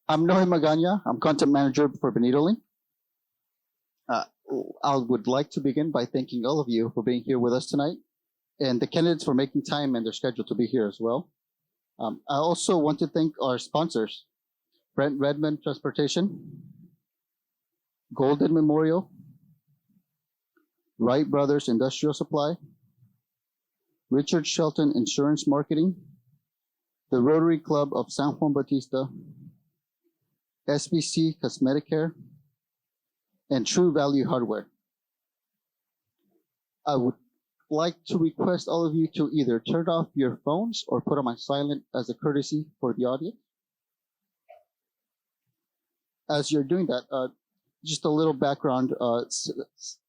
I'm Noe Magana. I'm content manager for BenitoLink. I would like to begin by thanking all of you for being here with us tonight and the candidates for making time in their schedule to be here as well. I also want to thank our sponsors, Brent Redmond Transportation, Golden Memorial, Wright Brothers Industrial Supply, Richard Shelton Insurance Marketing, the Rotary Club of San Juan Bautista, SBC Cosmetic Care, and True Value Hardware. I would like to request all of you to either turn off your phones or put them on silent as a courtesy for the audience. As you're doing that, just a little background.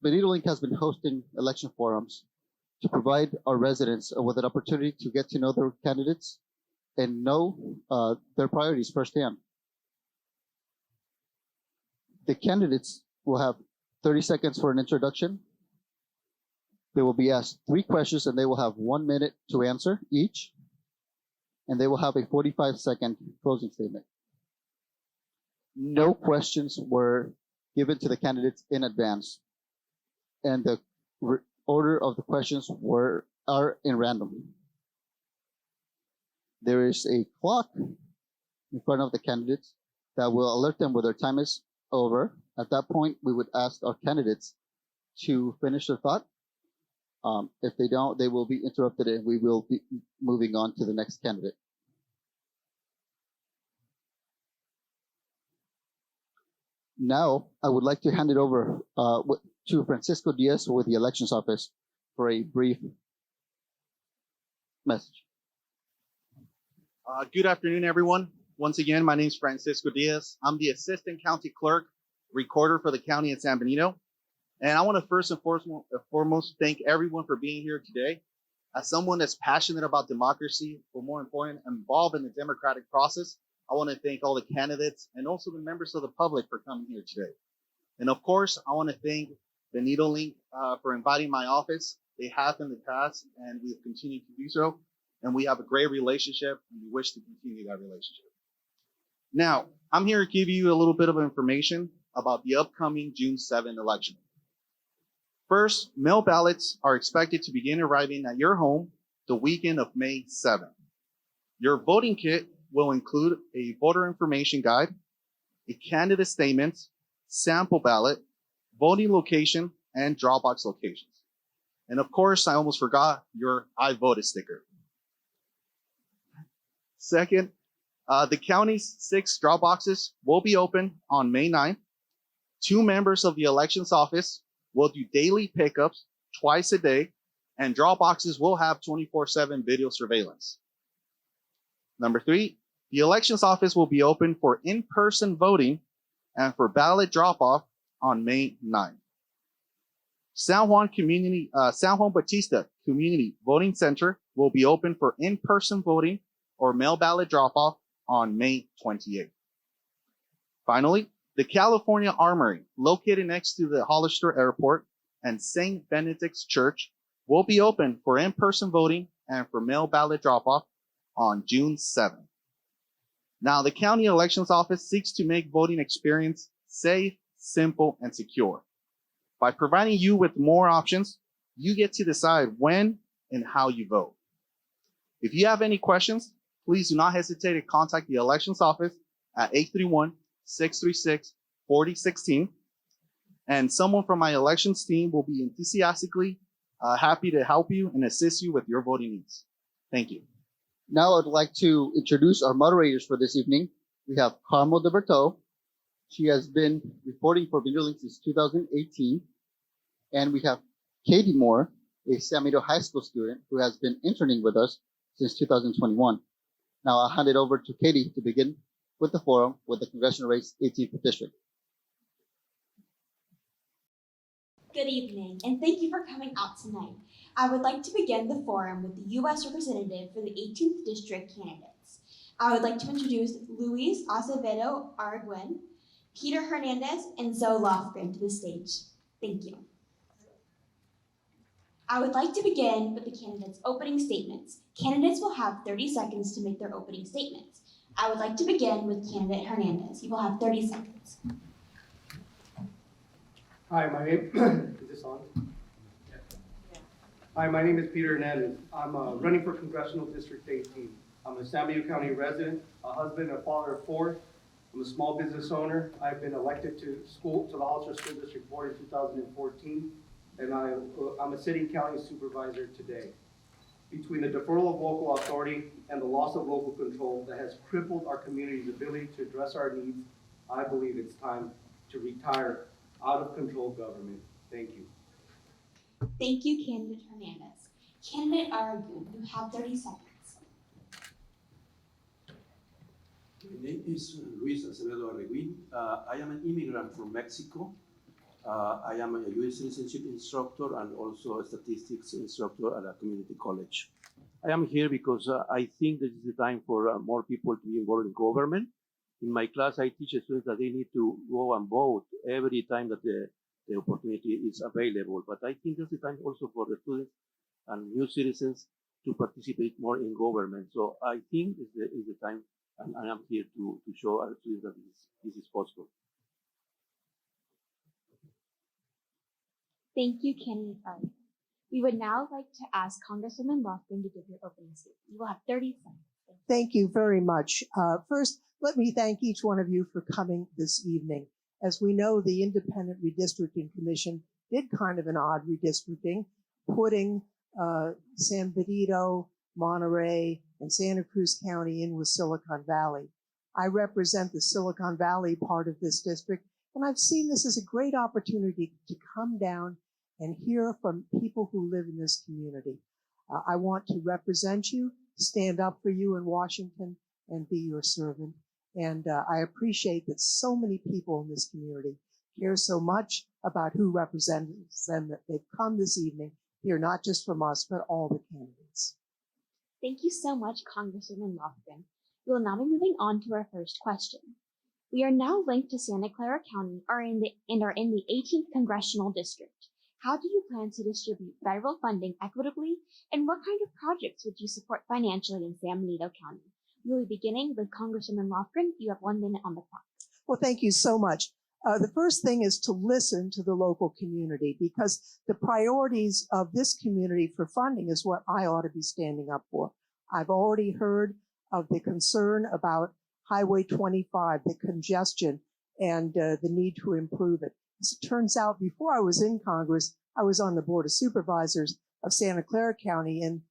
BenitoLink has been hosting election forums to provide our residents with an opportunity to get to know their candidates and know their priorities firsthand. The candidates will have 30 seconds for an introduction. They will be asked 3 questions and they will have 1 minute to answer each. And they will have a 45-second closing statement. No questions were given to the candidates in advance. And the order of the questions are in random. There is a clock in front of the candidates that will alert them when their time is over. At that point, we would ask our candidates to finish their thought. If they don't, they will be interrupted and we will be moving on to the next candidate. Now, I would like to hand it over to Francisco Diaz with the Elections Office for a brief message. Good afternoon, everyone. Once again, my name is Francisco Diaz. I'm the Assistant County Clerk, Recorder for the County of San Benito. And I want to first and foremost thank everyone for being here today. As someone that's passionate about democracy, but more important, involved in the democratic process, I want to thank all the candidates and also the members of the public for coming here today. And of course, I want to thank BenitoLink for inviting my office. They have in the past, and we have continued to do so. And we have a great relationship, and we wish to continue that relationship. Now, I'm here to give you a little bit of information about the upcoming June 7th election. First, mail ballots are expected to begin arriving at your home the weekend of May 7th. Your voting kit will include a voter information guide, a candidate statement, sample ballot, voting location, and drop box locations. And of course, I almost forgot your I voted sticker. Second, the county's 6 drop boxes will be open on May 9th. 2 members of the elections office will do daily pickups twice a day, and drop boxes will have 24/7 video surveillance. Number 3, the elections office will be open for in-person voting and for ballot drop-off on May 9th. San Juan Bautista Community Voting Center will be open for in-person voting or mail ballot drop-off on May 28th. Finally, the California Armory, located next to the Hollister Airport and St. Benedict's Church, will be open for in-person voting and for mail ballot drop-off on June 7th. Now, the county elections office seeks to make voting experience safe, simple, and secure. By providing you with more options, you get to decide when and how you vote. If you have any questions, please do not hesitate to contact the elections office at 831-636-4016. And someone from my elections team will be enthusiastically happy to help you and assist you with your voting needs. Thank you. Now I'd like to introduce our moderators for this evening. We have Carmel DeBerto. She has been reporting for BenitoLink since 2018. And we have Katie Moore, a San Benito High School student who has been interning with us since 2021. Now I'll hand it over to Katie to begin with the forum with the Congressional Race 18th District. Good evening, and thank you for coming out tonight. I would like to begin the forum with the U.S. Representative for the 18th District candidates. I would like to introduce Luis Acevedo Arguen, Peter Hernandez, and Zoe Lofgren to the stage. Thank you. I would like to begin with the candidates' opening statements. Candidates will have 30 seconds to make their opening statements. I would like to begin with candidate Hernandez. You will have 30 seconds. Hi, my name is this on? Hi, my name is Peter Hernandez. I'm running for Congressional District 18. I'm a San Benito County resident, a husband and a father of 4. I'm a small business owner. I've been elected to the Hollister School District Board in 2014, and I'm a sitting county supervisor today. Between the deferral of local authority and the loss of local control that has crippled our community's ability to address our needs, I believe it's time to retire out of control government. Thank you. Thank you, candidate Hernandez. Candidate Aragon, you have 30 seconds. My name is Luis Acevedo Arreguin. I am an immigrant from Mexico. I am a U.S. citizenship instructor and also a statistics instructor at a community college. I am here because I think this is the time for more people to be involved in government. In my class, I teach students that they need to go and vote every time that the opportunity is available. But I think this is the time also for the students and new citizens to participate more in government. So I think is the time, and I am here to show our students that this is possible. Thank you, candidate Aragon. We would now like to ask Congresswoman Lofgren to give your opening statement. You will have 30 seconds. Thank you very much. First, let me thank each one of you for coming this evening. As we know, the Independent Redistricting Commission did kind of an odd redistricting, putting San Benito, Monterey, and Santa Cruz County in with Silicon Valley. I represent the Silicon Valley part of this district, and I've seen this as a great opportunity to come down and hear from people who live in this community. I want to represent you, stand up for you in Washington, and be your servant. And I appreciate that so many people in this community care so much about who represents them that they've come this evening here, not just from us, but all the candidates. Thank you so much, Congresswoman Lofgren. We will now be moving on to our first question. We are now linked to Santa Clara County and are in the 18th Congressional District. How do you plan to distribute federal funding equitably, and what kind of projects would you support financially in San Benito County? We will be beginning with Congresswoman Lofgren. You have 1 minute on the clock. Well, thank you so much. The first thing is to listen to the local community, because the priorities of this community for funding is what I ought to be standing up for. I've already heard of the concern about Highway 25, the congestion, and the need to improve it. As it turns out, before I was in Congress, I was on the Board of Supervisors of Santa Clara County and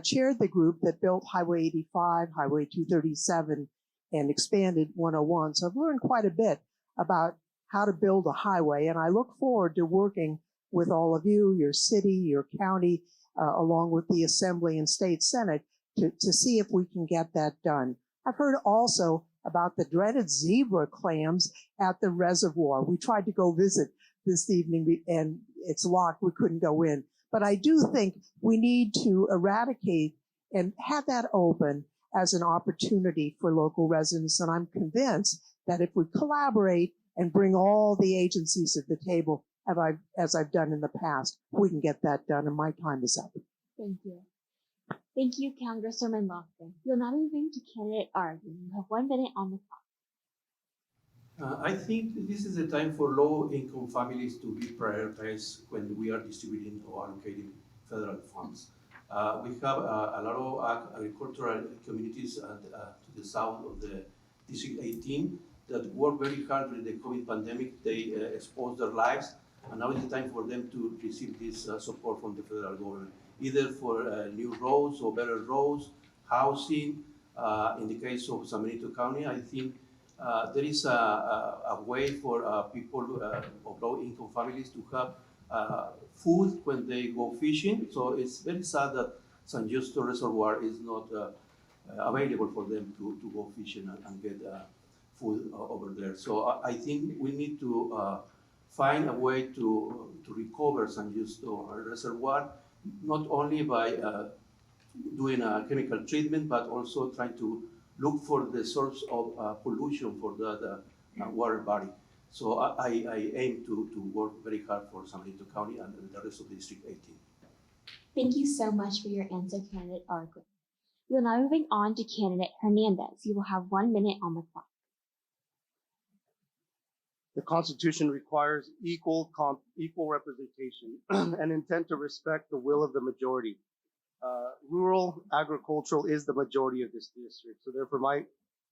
chaired the group that built Highway 85, Highway 237, and expanded 101. So I've learned quite a bit about how to build a highway, and I look forward to working with all of you, your city, your county, along with the Assembly and State Senate to see if we can get that done. I've heard also about the dreaded zebra clams at the reservoir. We tried to go visit this evening and it's locked. We couldn't go in. But I do think we need to eradicate and have that open as an opportunity for local residents. And I'm convinced that if we collaborate and bring all the agencies at the table, as I've done in the past, we can get that done. And my time is up. Thank you. Thank you, Congresswoman Lofgren. We will now be moving to candidate Aragon. You have 1 minute on the clock. I think this is the time for low-income families to be prioritized when we are distributing or allocating federal funds. We have a lot of agricultural communities to the south of the District 18 that worked very hard during the COVID pandemic. They exposed their lives, and now is the time for them to receive this support from the federal government, either for new roads or better roads, housing. In the case of San Benito County, I think there is a way for people of low-income families to have food when they go fishing. So it's very sad that San Justo Reservoir is not available for them to go fishing and get food over there. So I think we need to find a way to recover San Justo Reservoir, not only by doing a chemical treatment, but also trying to look for the source of pollution for that water body. So I aim to work very hard for San Benito County and the rest of District 18. Thank you so much for your answer, candidate Aragon. We will now moving on to candidate Hernandez. You will have 1 minute on the clock. The Constitution requires equal representation and intent to respect the will of the majority. Rural agricultural is the majority of this district, so therefore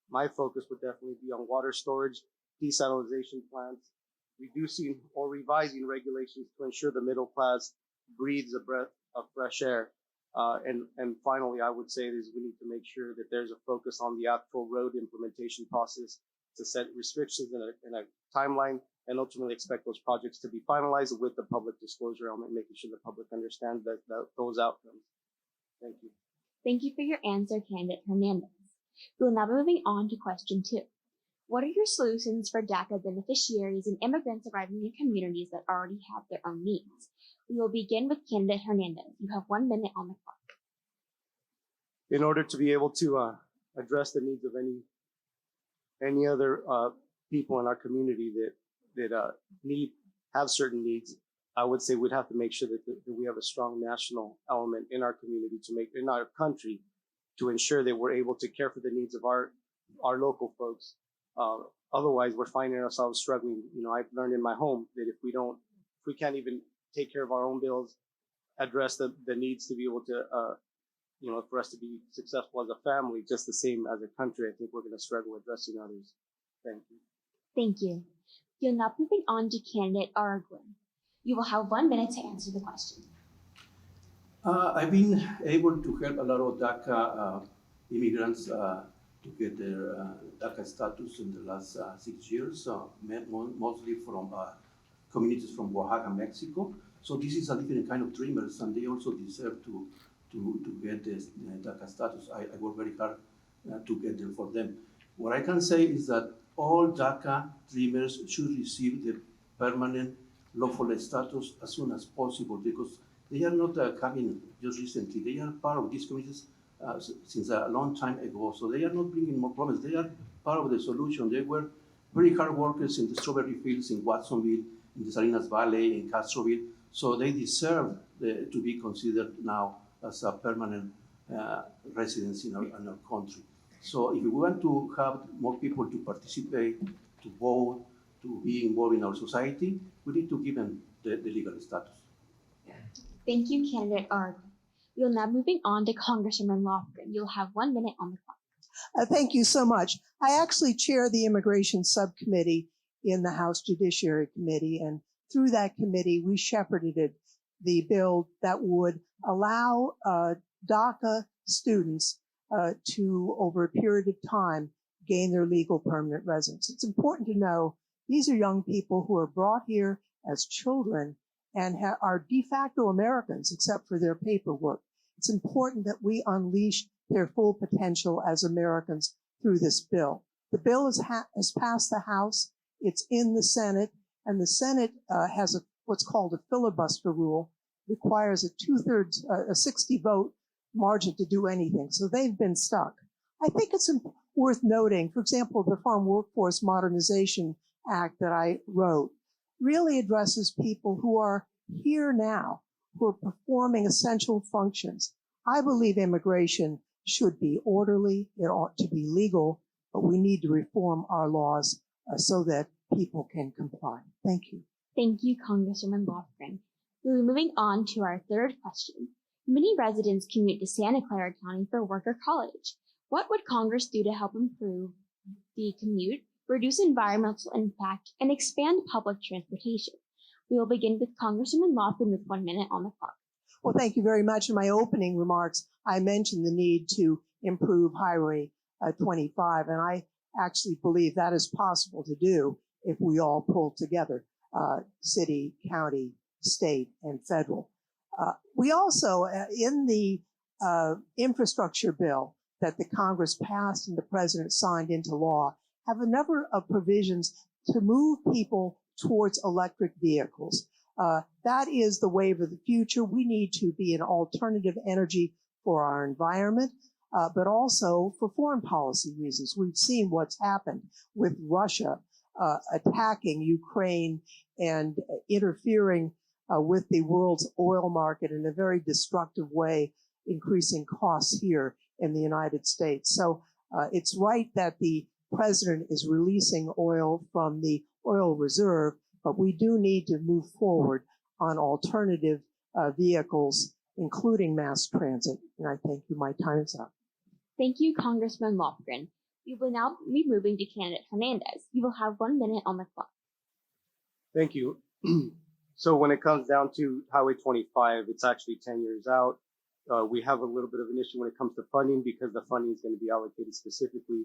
my focus would definitely be on water storage, desalination plants, reducing or revising regulations to ensure the middle class breathes a breath of fresh air. And finally, I would say is we need to make sure that there's a focus on the actual road implementation process to set restrictions in a timeline and ultimately expect those projects to be finalized with the public disclosure element, making sure the public understands those outcomes. Thank you. Thank you for your answer, candidate Hernandez. We will now be moving on to question 2. What are your solutions for DACA beneficiaries and immigrants arriving in communities that already have their own needs? We will begin with candidate Hernandez. You have 1 minute on the clock. In order to be able to address the needs of any other people in our community that have certain needs, I would say we'd have to make sure that we have a strong national element in our community in our country to ensure that we're able to care for the needs of our local folks. Otherwise, we're finding ourselves struggling. You know, I've learned in my home that if we can't even take care of our own bills, address the needs to be able to, for us to be successful as a family, just the same as a country, I think we're going to struggle addressing others. Thank you. Thank you. You're now moving on to candidate Aragon. You will have 1 minute to answer the question. I've been able to help a lot of DACA immigrants to get their DACA status in the last 6 years, mostly from communities from Oaxaca, Mexico. So this is a different kind of dreamers, and they also deserve to get this DACA status. I work very hard to get there for them. What I can say is that all DACA dreamers should receive the permanent lawful status as soon as possible, because they are not coming just recently. They are part of these communities since a long time ago. So they are not bringing more problems. They are part of the solution. They were very hard workers in the strawberry fields in Watsonville, in the Salinas Valley, in Castroville. So they deserve to be considered now as a permanent residents in our country. So if we want to have more people to participate, to vote, to be involved in our society, we need to give them the legal status. Thank you, candidate Aragon. We will now moving on to Congresswoman Lofgren. You'll have 1 minute on the clock. Thank you so much. I actually chair the Immigration Subcommittee in the House Judiciary Committee, and through that committee, we shepherded the bill that would allow DACA students to, over a period of time, gain their legal permanent residence. It's important to know these are young people who are brought here as children and are de facto Americans except for their paperwork. It's important that we unleash their full potential as Americans through this bill. The bill has passed the House. It's in the Senate, and the Senate has what's called a filibuster rule, requires a 60 vote margin to do anything. So they've been stuck. I think it's worth noting, for example, the Farm Workforce Modernization Act that I wrote really addresses people who are here now, who are performing essential functions. I believe immigration should be orderly, it ought to be legal, but we need to reform our laws so that people can comply. Thank you. Thank you, Congresswoman Lofgren. We'll be moving on to our third question. Many residents commute to Santa Clara County for work or college. What would Congress do to help improve the commute, reduce environmental impact, and expand public transportation? We will begin with Congresswoman Lofgren with 1 minute on the clock. Well, thank you very much. In my opening remarks, I mentioned the need to improve Highway 25, and I actually believe that is possible to do if we all pull together, city, county, state, and federal. We also, in the infrastructure bill that the Congress passed and the President signed into law, have a number of provisions to move people towards electric vehicles. That is the wave of the future. We need to be an alternative energy for our environment, but also for foreign policy reasons. We've seen what's happened with Russia attacking Ukraine and interfering with the world's oil market in a very destructive way, increasing costs here in the United States. So it's right that the president is releasing oil from the oil reserve, but we do need to move forward on alternative vehicles, including mass transit. And I thank you. My time is up. Thank you, Congressman Lofgren. We will now be moving to candidate Hernandez. You will have 1 minute on the clock. Thank you. So when it comes down to Highway 25, it's actually 10 years out. We have a little bit of an issue when it comes to funding because the funding is going to be allocated specifically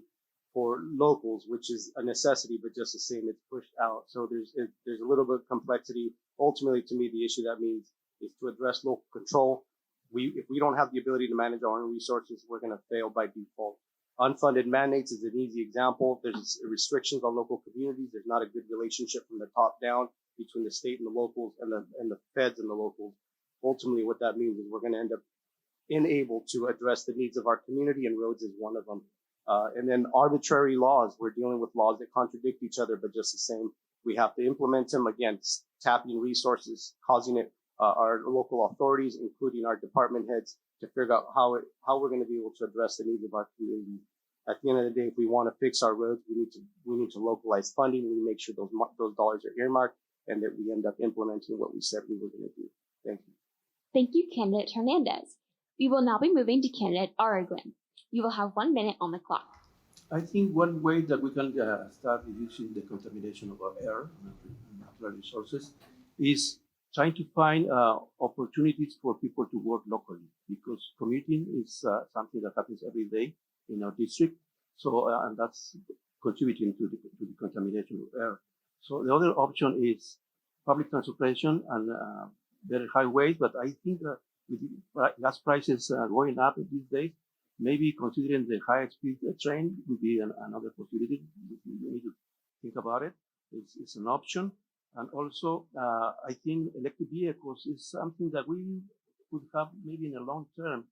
for locals, which is a necessity, but just the same, it's pushed out. So there's a little bit of complexity. Ultimately, to me, the issue that means is to address local control. If we don't have the ability to manage our own resources, we're going to fail by default. Unfunded mandates is an easy example. There's restrictions on local communities. There's not a good relationship from the top down between the state and the locals and the feds and the locals. Ultimately, what that means is we're going to end up unable to address the needs of our community, and roads is one of them. And then arbitrary laws. We're dealing with laws that contradict each other, but just the same. We have to implement them, again, tapping resources, causing it, our local authorities, including our department heads, to figure out how we're going to be able to address the needs of our community. At the end of the day, if we want to fix our roads, we need to localize funding. We need to make sure those dollars are earmarked and that we end up implementing what we said we were going to do. Thank you. Thank you, candidate Hernandez. We will now be moving to candidate Araguin. You will have 1 minute on the clock. I think one way that we can start reducing the contamination of our air and natural resources is trying to find opportunities for people to work locally, because commuting is something that happens every day in our district. So, and that's contributing to the contamination of air. So the other option is public transportation and better highways. But I think that with gas prices going up these days, maybe considering the high-speed train would be another possibility. We need to think about it. It's an option. And also, I think electric vehicles is something that we could have maybe in the long term.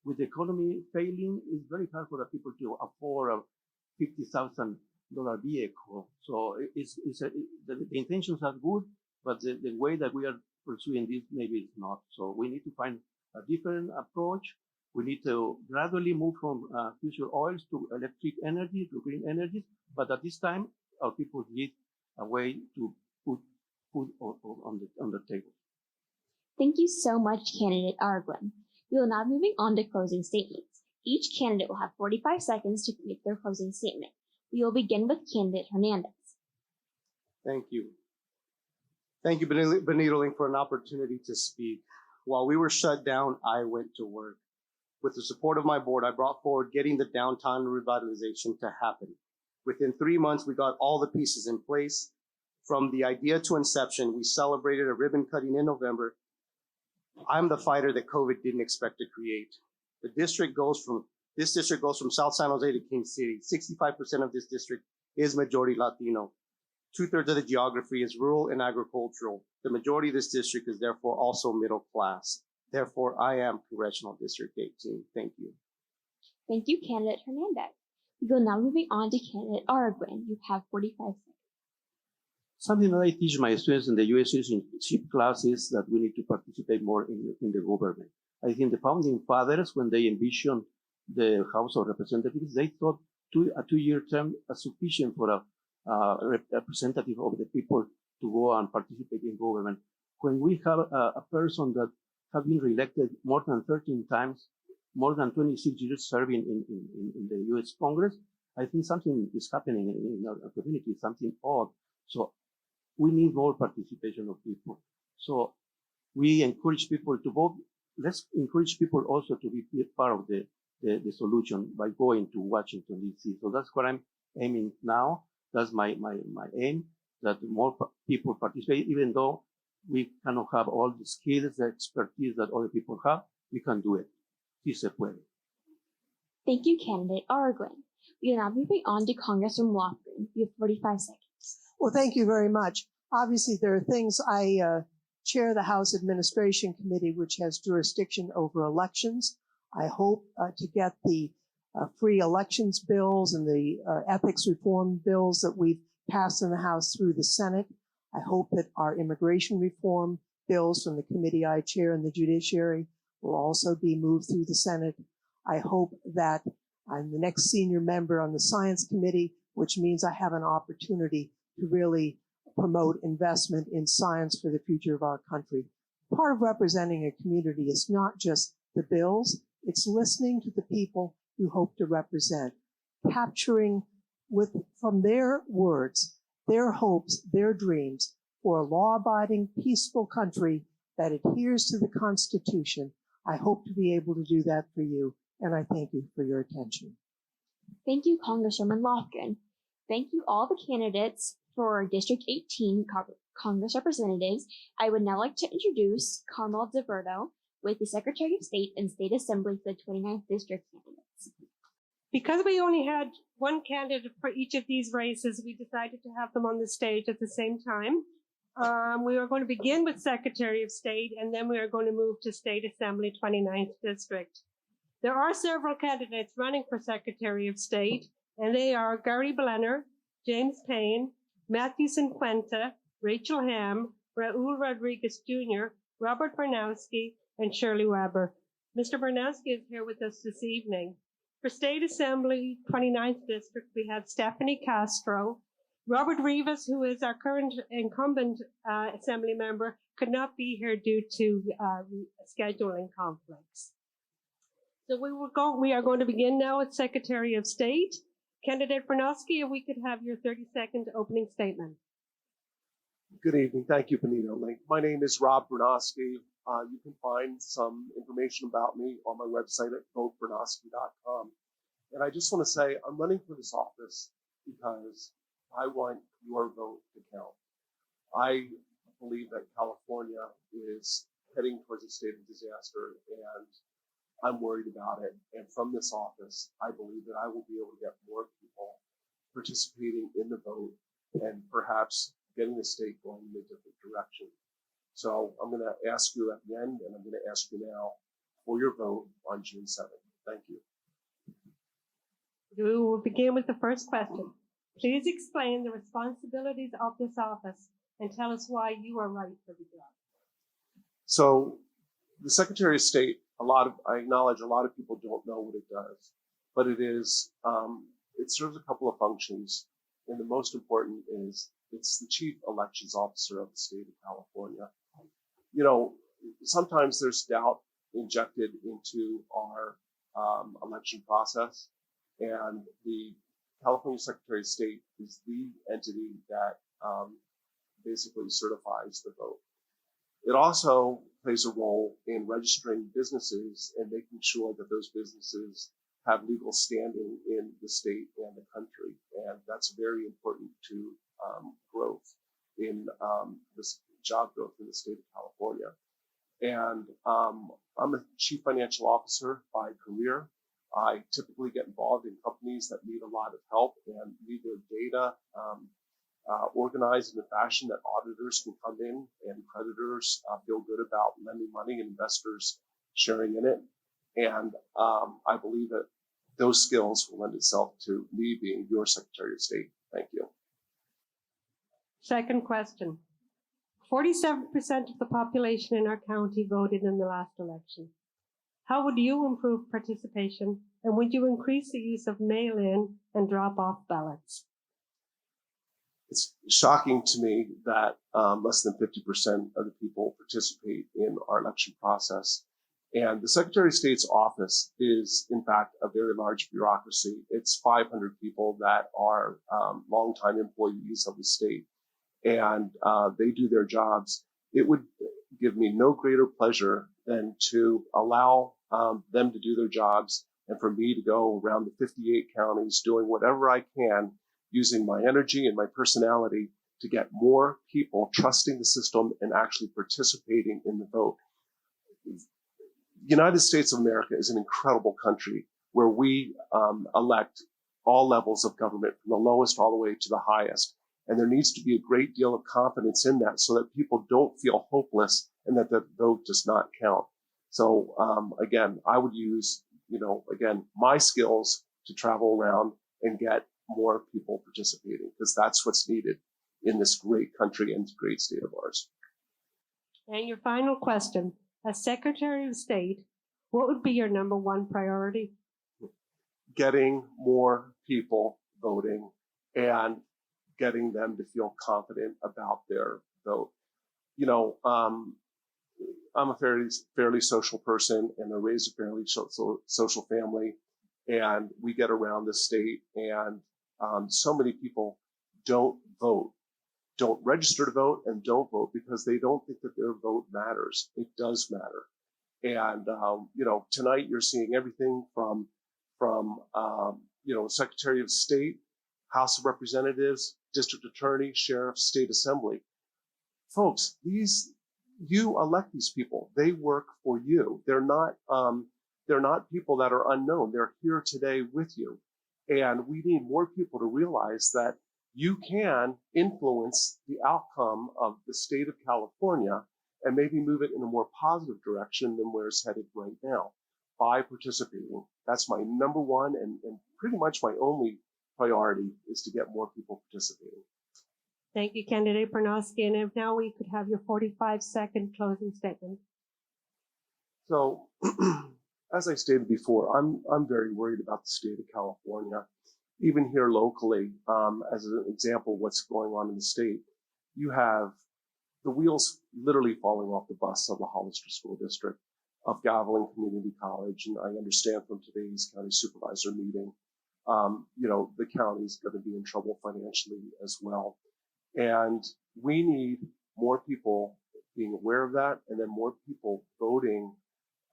With the economy failing, it's very hard for the people to afford a $50,000 vehicle. So the intentions are good, but the way that we are pursuing this maybe is not. So we need to find a different approach. We need to gradually move from fossil oils to electric energy, to green energy. But at this time, our people need a way to put food on the table. Thank you so much, candidate Araguin. We will now be moving on to closing statements. Each candidate will have 45 seconds to make their closing statement. We will begin with candidate Hernandez. Thank you. Thank you, BenitoLink, for an opportunity to speak. While we were shut down, I went to work. With the support of my board, I brought forward getting the downtown revitalization to happen. Within 3 months, we got all the pieces in place. From the idea to inception, we celebrated a ribbon cutting in November. I'm the fighter that COVID didn't expect to create. This district goes from South San Jose to King City. 65% of this district is majority Latino. 2/3 of the geography is rural and agricultural. The majority of this district is therefore also middle class. Therefore, I am Congressional District 18. Thank you. Thank you, candidate Hernandez. We will now moving on to candidate Araguin. You have 45 seconds. Something that I teach my students in the U.S. citizenship class is that we need to participate more in the government. I think the founding fathers, when they envisioned the House of Representatives, they thought a two-year term is sufficient for a representative of the people to go and participate in government. When we have a person that have been reelected more than 13 times, more than 26 years serving in the U.S. Congress, I think something is happening in our community, something odd. So we need more participation of people. So we encourage people to vote. Let's encourage people also to be part of the solution by going to Washington, D.C. So that's what I'm aiming now. That's my aim, that more people participate, even though we cannot have all the skills, the expertise that other people have, we can do it. Sí se puede. Thank you, candidate Araguin. We are now moving on to Congressman Lofgren. You have 45 seconds. Well, thank you very much. Obviously, there are things I chair the House Administration Committee, which has jurisdiction over elections. I hope to get the free elections bills and the ethics reform bills that we've passed in the House through the Senate. I hope that our immigration reform bills from the committee I chair and the judiciary will also be moved through the Senate. I hope that I'm the next senior member on the science committee, which means I have an opportunity to really promote investment in science for the future of our country. Part of representing a community is not just the bills, it's listening to the people you hope to represent, capturing from their words, their hopes, their dreams for a law-abiding, peaceful country that adheres to the Constitution. I hope to be able to do that for you, and I thank you for your attention. Thank you, Congresswoman Lofgren. Thank you all the candidates for District 18 Congress representatives. I would now like to introduce Carmel DeVerto with the Secretary of State and State Assembly for the 29th District candidates. Because we only had one candidate for each of these races, we decided to have them on the stage at the same time. We are going to begin with Secretary of State, and then we are going to move to State Assembly 29th District. There are several candidates running for Secretary of State, and they are Gary Blenner, James Payne, Matthew Cinquenta, Rachel Ham, Raul Rodriguez Jr., Robert Bernowski, and Shirley Weber. Mr. Bernowski is here with us this evening. For State Assembly 29th District, we have Stephanie Castro. Robert Rivas, who is our current incumbent Assembly member, could not be here due to scheduling conflicts. So we are going to begin now with Secretary of State. Candidate Bernowski, if we could have your 30-second opening statement. Good evening. Thank you, BenitoLink. My name is Rob Bernowski. You can find some information about me on my website at votebernowski.com. And I just want to say I'm running for this office because I want your vote to count. I believe that California is heading towards a state of disaster, and I'm worried about it. And from this office, I believe that I will be able to get more people participating in the vote and perhaps getting the state going in a different direction. So I'm going to ask you at the end, and I'm going to ask you now for your vote on June 7th. Thank you. We will begin with the first question. Please explain the responsibilities of this office and tell us why you are right for the job. So the Secretary of State, I acknowledge a lot of people don't know what it does, but it serves a couple of functions. And the most important is it's the Chief Elections Officer of the state of California. You know, sometimes there's doubt injected into our election process, and the California Secretary of State is the entity that basically certifies the vote. It also plays a role in registering businesses and making sure that those businesses have legal standing in the state and the country. And that's very important to growth in this job growth in the state of California. And I'm a chief financial officer by career. I typically get involved in companies that need a lot of help and need their data organized in a fashion that auditors can come in and creditors feel good about lending money and investors sharing in it. And I believe that those skills will lend itself to me being your Secretary of State. Thank you. Second question. 47% of the population in our county voted in the last election. How would you improve participation, and would you increase the use of mail-in and drop-off ballots? It's shocking to me that less than 50% of the people participate in our election process. And the Secretary of State's office is, in fact, a very large bureaucracy. It's 500 people that are longtime employees of the state, and they do their jobs. It would give me no greater pleasure than to allow them to do their jobs and for me to go around the 58 counties doing whatever I can, using my energy and my personality to get more people trusting the system and actually participating in the vote. The United States of America is an incredible country where we elect all levels of government, from the lowest all the way to the highest. And there needs to be a great deal of confidence in that so that people don't feel hopeless and that the vote does not count. So again, I would use, my skills to travel around and get more people participating, because that's what's needed in this great country and great state of ours. And your final question. As Secretary of State, What would be your number one priority? Getting more people voting and getting them to feel confident about their vote. You know, I'm a fairly social person, and I raised a fairly social family, and we get around the state, and so many people don't vote, don't register to vote, and don't vote because they don't think that their vote matters. It does matter. And you know, tonight you're seeing everything from you know, Secretary of State, House of Representatives, District Attorney, Sheriff, State Assembly. Folks, you elect these people. They work for you. They're not people that are unknown. They're here today with you. And we need more people to realize that you can influence the outcome of the state of California and maybe move it in a more positive direction than where it's headed right now by participating. That's my number one and pretty much my only priority is to get more people participating. Thank you, Candidate Bernowski. And if now we could have your 45-second closing statement. So, as I stated before, I'm very worried about the state of California. Even here locally, as an example of what's going on in the state, you have the wheels literally falling off the bus of the Hollister School District, of Gavilan Community College, and I understand from today's county supervisor meeting, you know, the county's going to be in trouble financially as well. And we need more people being aware of that, and then more people voting,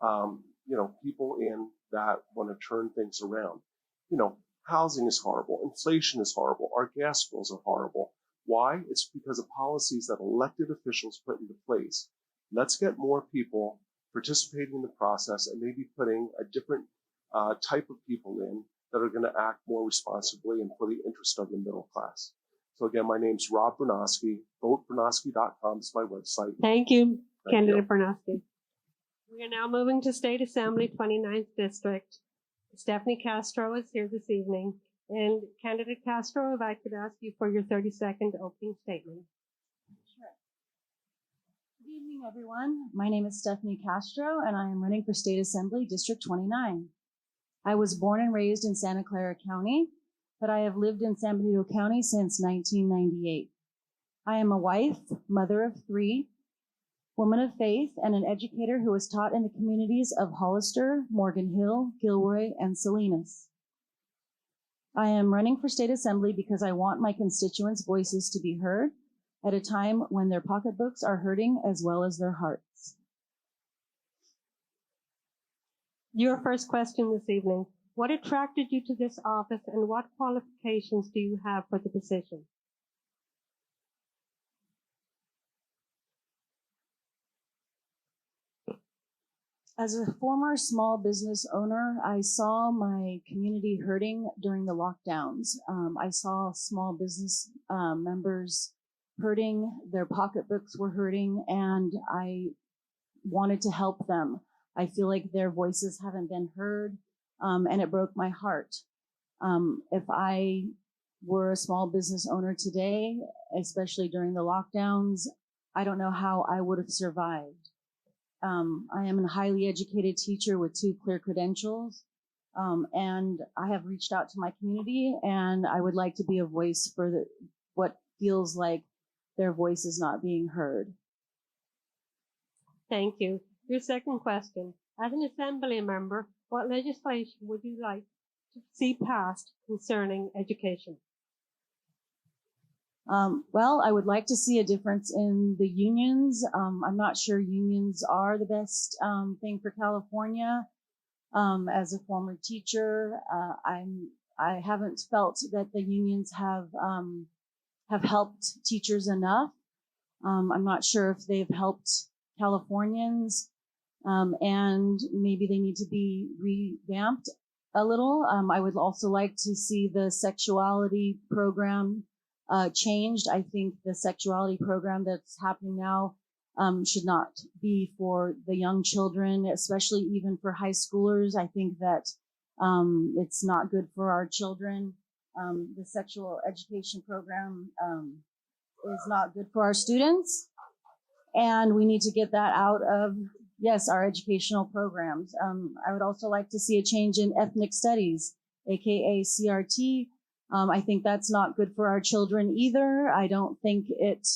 you know, people in that want to turn things around. You know, housing is horrible. Inflation is horrible. Our gas bills are horrible. Why? It's because of policies that elected officials put into place. Let's get more people participating in the process and maybe putting a different type of people in that are going to act more responsibly and for the interest of the middle class. So again, my name's Rob Bernowski. VoteBernowski.com is my website. Thank you, Thank Candidate you. Bernowski. We are now moving to State Assembly 29th District. Stephanie Castro is here this evening. And Candidate Castro, if I could ask you for your 30-second opening statement. Sure. Good evening, everyone. My name is Stephanie Castro, and I am running for State Assembly District 29. I was born and raised in Santa Clara County, but I have lived in San Benito County since 1998. I am a wife, mother of 3, woman of faith, and an educator who has taught in the communities of Hollister, Morgan Hill, Gilroy, and Salinas. I am running for State Assembly because I want my constituents' voices to be heard at a time when their pocketbooks are hurting as well as their hearts. Your first question this evening. What attracted you to this office and what qualifications do you have for the position? As a former small business owner, I saw my community hurting during the lockdowns. I saw small business members hurting, their pocketbooks were hurting, and I wanted to help them. I feel like their voices haven't been heard, and it broke my heart. If I were a small business owner today, especially during the lockdowns, I don't know how I would have survived. I am a highly educated teacher with 2 clear credentials, and I have reached out to my community, and I would like to be a voice for what feels like their voice is not being heard. Thank you. Your second question. As an Assembly member, what legislation would you like to see passed concerning education? Well, I would like to see a difference in the unions. I'm not sure unions are the best thing for California. As a former teacher, I haven't felt that the unions have helped teachers enough. I'm not sure if they've helped Californians, and maybe they need to be revamped a little. I would also like to see the sexuality program changed. I think the sexuality program that's happening now should not be for the young children, especially even for high schoolers. I think that it's not good for our children. The sexual education program is not good for our students, and we need to get that out of yes, our educational programs. I would also like to see a change in ethnic studies, aka CRT. I think that's not good for our children either. I don't think it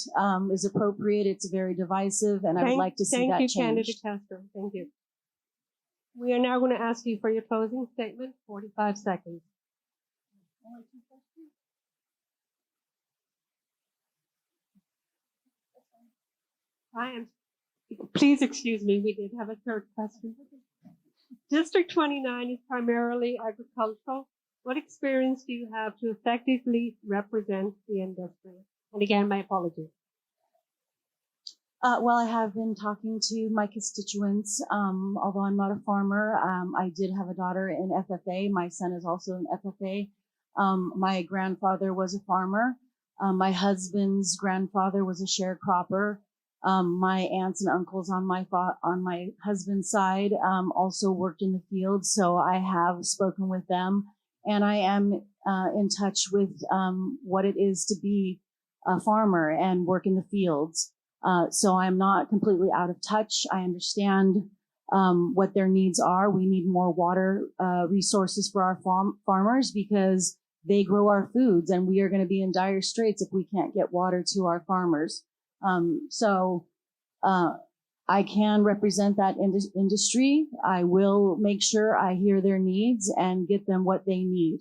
is appropriate. It's very divisive, and I would like to see that Thank you, changed. Candidate Castro. Thank you. We are now going to ask you for your closing statement, 45 seconds. Please excuse me, we did have a third question. District 29 is primarily agricultural. What experience do you have to effectively represent the industry? And again, my apologies. Well, I have been talking to my constituents. Although I'm not a farmer, I did have a daughter in FFA. My son is also in FFA. My grandfather was a farmer. My husband's grandfather was a sharecropper. My aunts and uncles on my husband's side also worked in the field, so I have spoken with them, and I am in touch with what it is to be a farmer and work in the fields. So I'm not completely out of touch. I understand what their needs are. We need more water resources for our farmers because they grow our foods, and we are going to be in dire straits if we can't get water to our farmers. So I can represent that industry. I will make sure I hear their needs and get them what they need.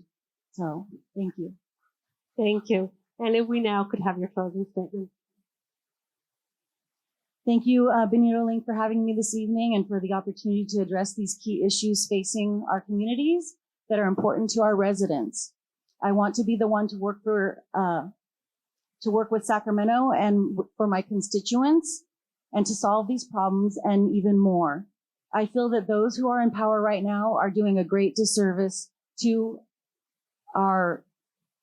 So thank you. Thank you. And if we now could have your closing statement. Thank you, BenitoLink, for having me this evening and for the opportunity to address these key issues facing our communities that are important to our residents. I want to be the one to work with Sacramento and for my constituents and to solve these problems and even more. I feel that those who are in power right now are doing a great disservice to our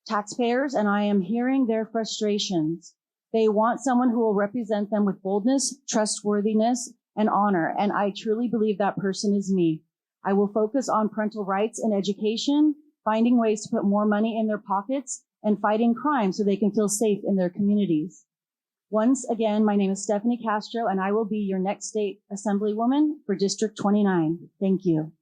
taxpayers, and I am hearing their frustrations. They want someone who will represent them with boldness, trustworthiness, and honor, and I truly believe that person is me. I will focus on parental rights and education, finding ways to put more money in their pockets, and fighting crime so they can feel safe in their communities. Once again, my name is Stephanie Castro, and I will be your next state assemblywoman for District 29. Thank you.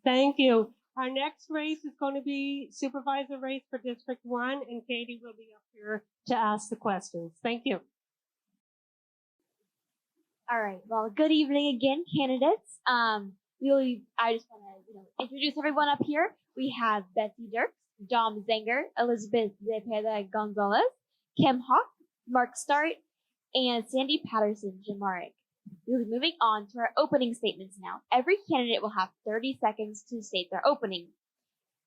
Thank you. Our next race is going to be supervisor race for District 1, and Katie will be up here to ask the questions. Thank you. All right. Well, good evening again, candidates. I just want to introduce everyone up here. We have Betsy Dirks, Dom Zenger, Elizabeth Zepeda Gonzalez, Kim Hawk, Mark Start, and Sandy Patterson Jamaric. We'll be moving on to our opening statements now. Every candidate will have 30 seconds to state their opening.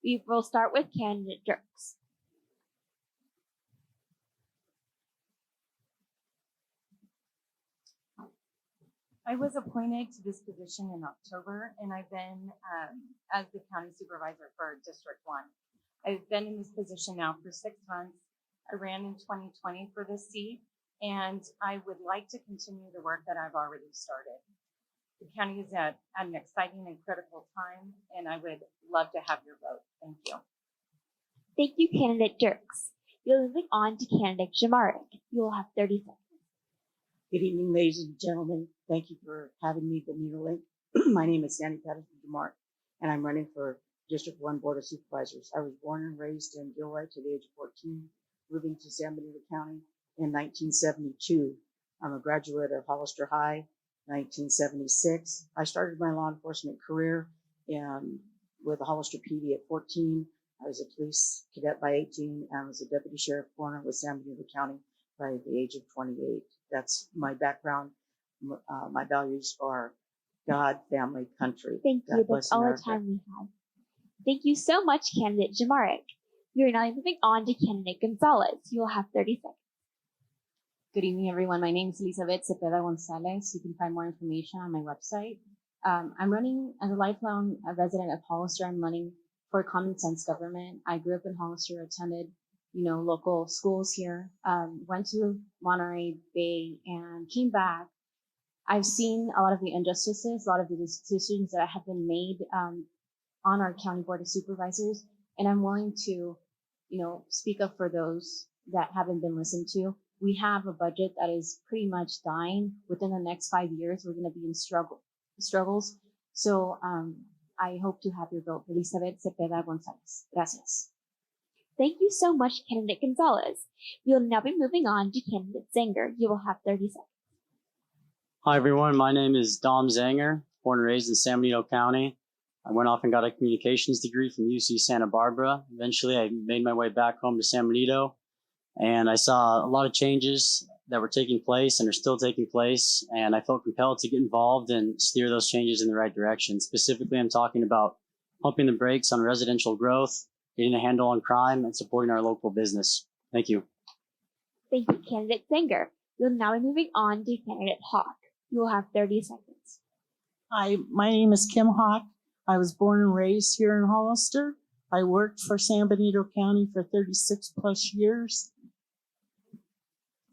We will start with candidate Dirks. I was appointed to this position in October, and I've been as the county supervisor for District 1. I've been in this position now for 6 months. I ran in 2020 for this seat, and I would like to continue the work that I've already started. The county is at an exciting and critical time, and I would love to have your vote. Thank you. Thank you, candidate Dirks. We'll be moving on to candidate Jamaric. You will have 30 seconds. Good evening, ladies and gentlemen. Thank you for having me, BenitoLink. My name is Sandy Patterson DeMark, and I'm running for District 1 Board of Supervisors. I was born and raised in Gilroy to the age of 14, moving to San Benito County in 1972. I'm a graduate of Hollister High, 1976. I started my law enforcement career with the Hollister PD at 14. I was a police cadet by 18, and I was a deputy sheriff-coroner with San Benito County by the age of 28. That's my background. My values are God, family, country. Thank you. God That's bless all America. the time we have. Thank you so much, candidate Jamaric. We are now moving on to candidate Gonzalez. You will have 30 seconds. Good evening, everyone. My name is Elizabeth Cepeda Gonzalez. You can find more information on my website. I'm running as a lifelong resident of Hollister. I'm running for common sense government. I grew up in Hollister, attended local schools here, went to Monterey Bay and came back. I've seen a lot of the injustices, a lot of the decisions that have been made on our county board of supervisors, and I'm willing to, speak up for those that haven't been listened to. We have a budget that is pretty much dying. Within the next 5 years, we're going to be in struggles. So I hope to have your vote. Elizabeth Cepeda Gonzalez. Gracias. Thank you so much, candidate Gonzalez. We will now be moving on to candidate Zanger. You will have 30 seconds. Hi, everyone. My name is Dom Zanger, born and raised in San Benito County. I went off and got a communications degree from UC Santa Barbara. Eventually, I made my way back home to San Benito, and I saw a lot of changes that were taking place and are still taking place, and I felt compelled to get involved and steer those changes in the right direction. Specifically, I'm talking about pumping the brakes on residential growth, getting a handle on crime, and supporting our local business. Thank you. Thank you, candidate Zanger. We'll now be moving on to candidate Hawk. You will have 30 seconds. Hi, my name is Kim Hawk. I was born and raised here in Hollister. I worked for San Benito County for 36 plus years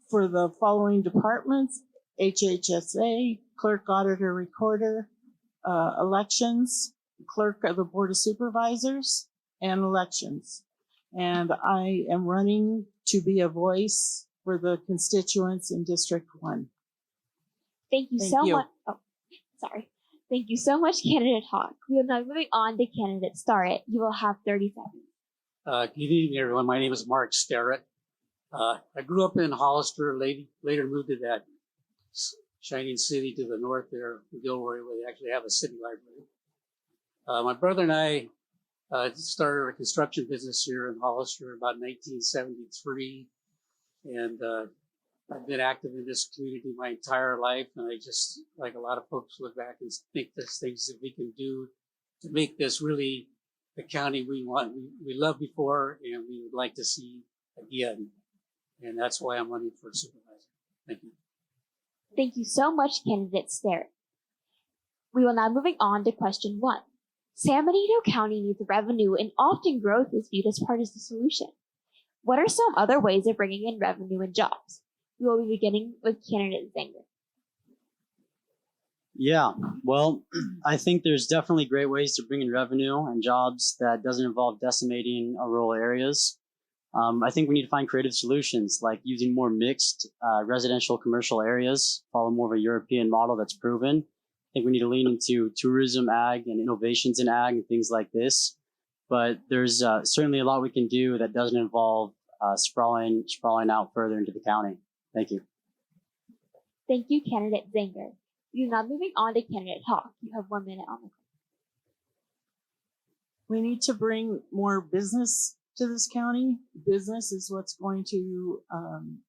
for the following departments: HHSA, clerk, auditor, recorder, elections, clerk of the Board of Supervisors, and elections. And I am running to be a voice for the constituents in District 1. Thank you so much. Oh, sorry. Thank you so much, candidate Hawk. We will now be moving on to candidate Starrett. You will have 30 seconds. Good evening, everyone. My name is Mark Starrett. I grew up in Hollister, later moved to that shining city to the north there, Gilroy, where they actually have a city library. My brother and I started a construction business here in Hollister about 1973, and I've been active in this community my entire life, and I just, like a lot of folks, look back and think there's things that we can do to make this really the county we want, we loved before, and we would like to see again. And that's why I'm running for supervisor. Thank you. Thank you so much, candidate Starrett. We will now moving on to question 1. San Benito County needs revenue, and often growth is viewed as part of the solution. What are some other ways of bringing in revenue and jobs? We will be beginning with candidate Zanger. Yeah, well, I think there's definitely great ways to bring in revenue and jobs that doesn't involve decimating our rural areas. I think we need to find creative solutions, like using more mixed residential commercial areas, follow more of a European model that's proven. I think we need to lean into tourism, ag, and innovations in ag and things like this. But there's certainly a lot we can do that doesn't involve sprawling out further into the county. Thank you. Thank you, candidate Zanger. We are now moving on to candidate Hawk. You have 1 minute on the clock. We need to bring more business to this county. Business is what's going to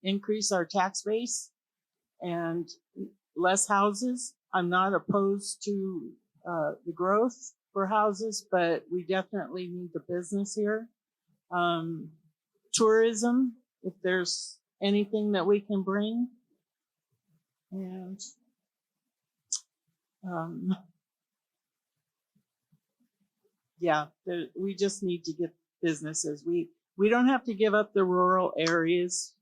increase our tax base, and less houses. I'm not opposed to the growth for houses, but we definitely need the business here. Tourism, if there's anything that we can bring. And yeah, we just need to get businesses. We don't have to give up the rural areas.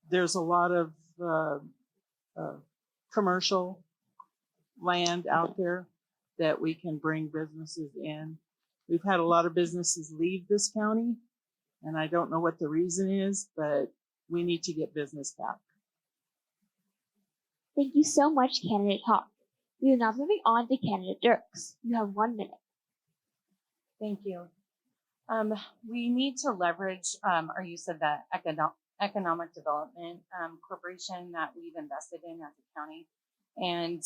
There's a lot of commercial land out there that we can bring businesses in. We've had a lot of businesses leave this county, and I don't know what the reason is, but we need to get business back. Thank you so much, candidate Hawk. We are now moving on to candidate Dirks. You have 1 minute. Thank you. We need to leverage our use of the economic development corporation that we've invested in as a county. And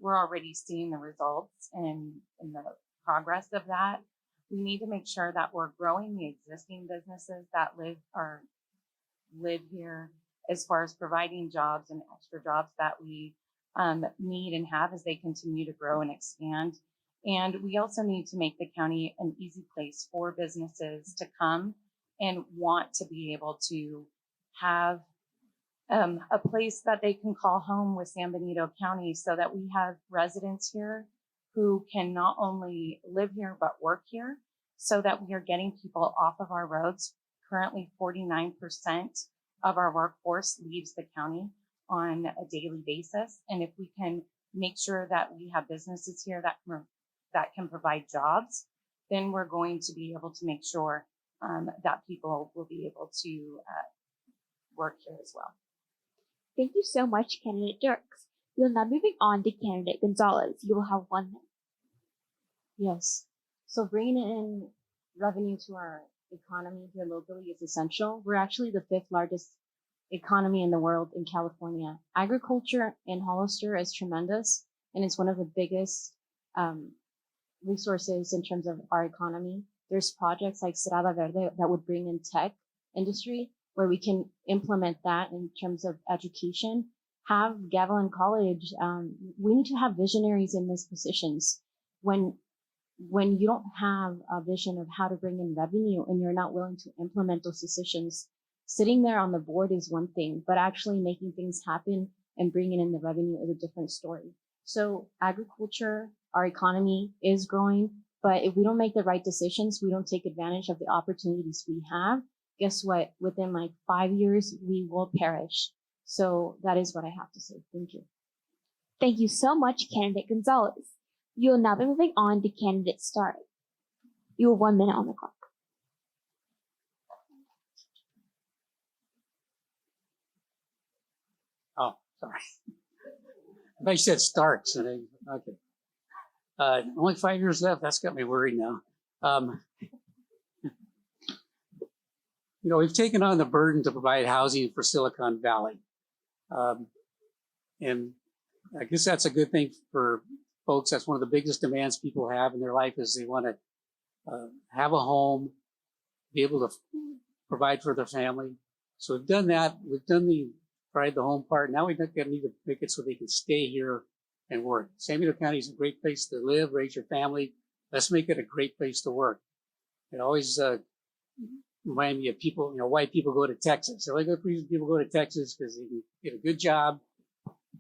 we're already seeing the results and the progress of that. We need to make sure that we're growing the existing businesses that live here, as far as providing jobs and extra jobs that we need and have as they continue to grow and expand. And we also need to make the county an easy place for businesses to come and want to be able to have a place that they can call home with San Benito County, so that we have residents here who can not only live here but work here, so that we are getting people off of our roads. Currently, 49% of our workforce leaves the county on a daily basis. And if we can make sure that we have businesses here that can provide jobs, then we're going to be able to make sure that people will be able to work here as well. Thank you so much, candidate Dirks. We will now be moving on to candidate Gonzalez. You will have 1 minute. Yes. So bringing in revenue to our economy here locally is essential. We're actually the 5th largest economy in the world in California. Agriculture in Hollister is tremendous, and it's one of the biggest resources in terms of our economy. There's projects like Cerrada Verde that would bring in tech industry where we can implement that in terms of education. Have Gavilan College. We need to have visionaries in these positions. When you don't have a vision of how to bring in revenue and you're not willing to implement those decisions, sitting there on the board is one thing, but actually making things happen and bringing in the revenue is a different story. So agriculture, our economy is growing, but if we don't make the right decisions, we don't take advantage of the opportunities we have, guess what? Within like 5 years, we will perish. So that is what I have to say. Thank you. Thank you so much, candidate Gonzalez. You will now be moving on to candidate Stark. You have 1 minute on the clock. Oh, sorry. I thought you said Starks. Okay. Only 5 years left. That's got me worried now. We've taken on the burden to provide housing for Silicon Valley. And I guess that's a good thing for folks. That's one of the biggest demands people have in their life is they want to have a home, be able to provide for their family. So we've done that. We've done the provide the home part. Now we need to make it so they can stay here and work. San Benito County is a great place to live, raise your family. Let's make it a great place to work. It always remind me of people, why people go to Texas. The only good reason people go to Texas because they can get a good job,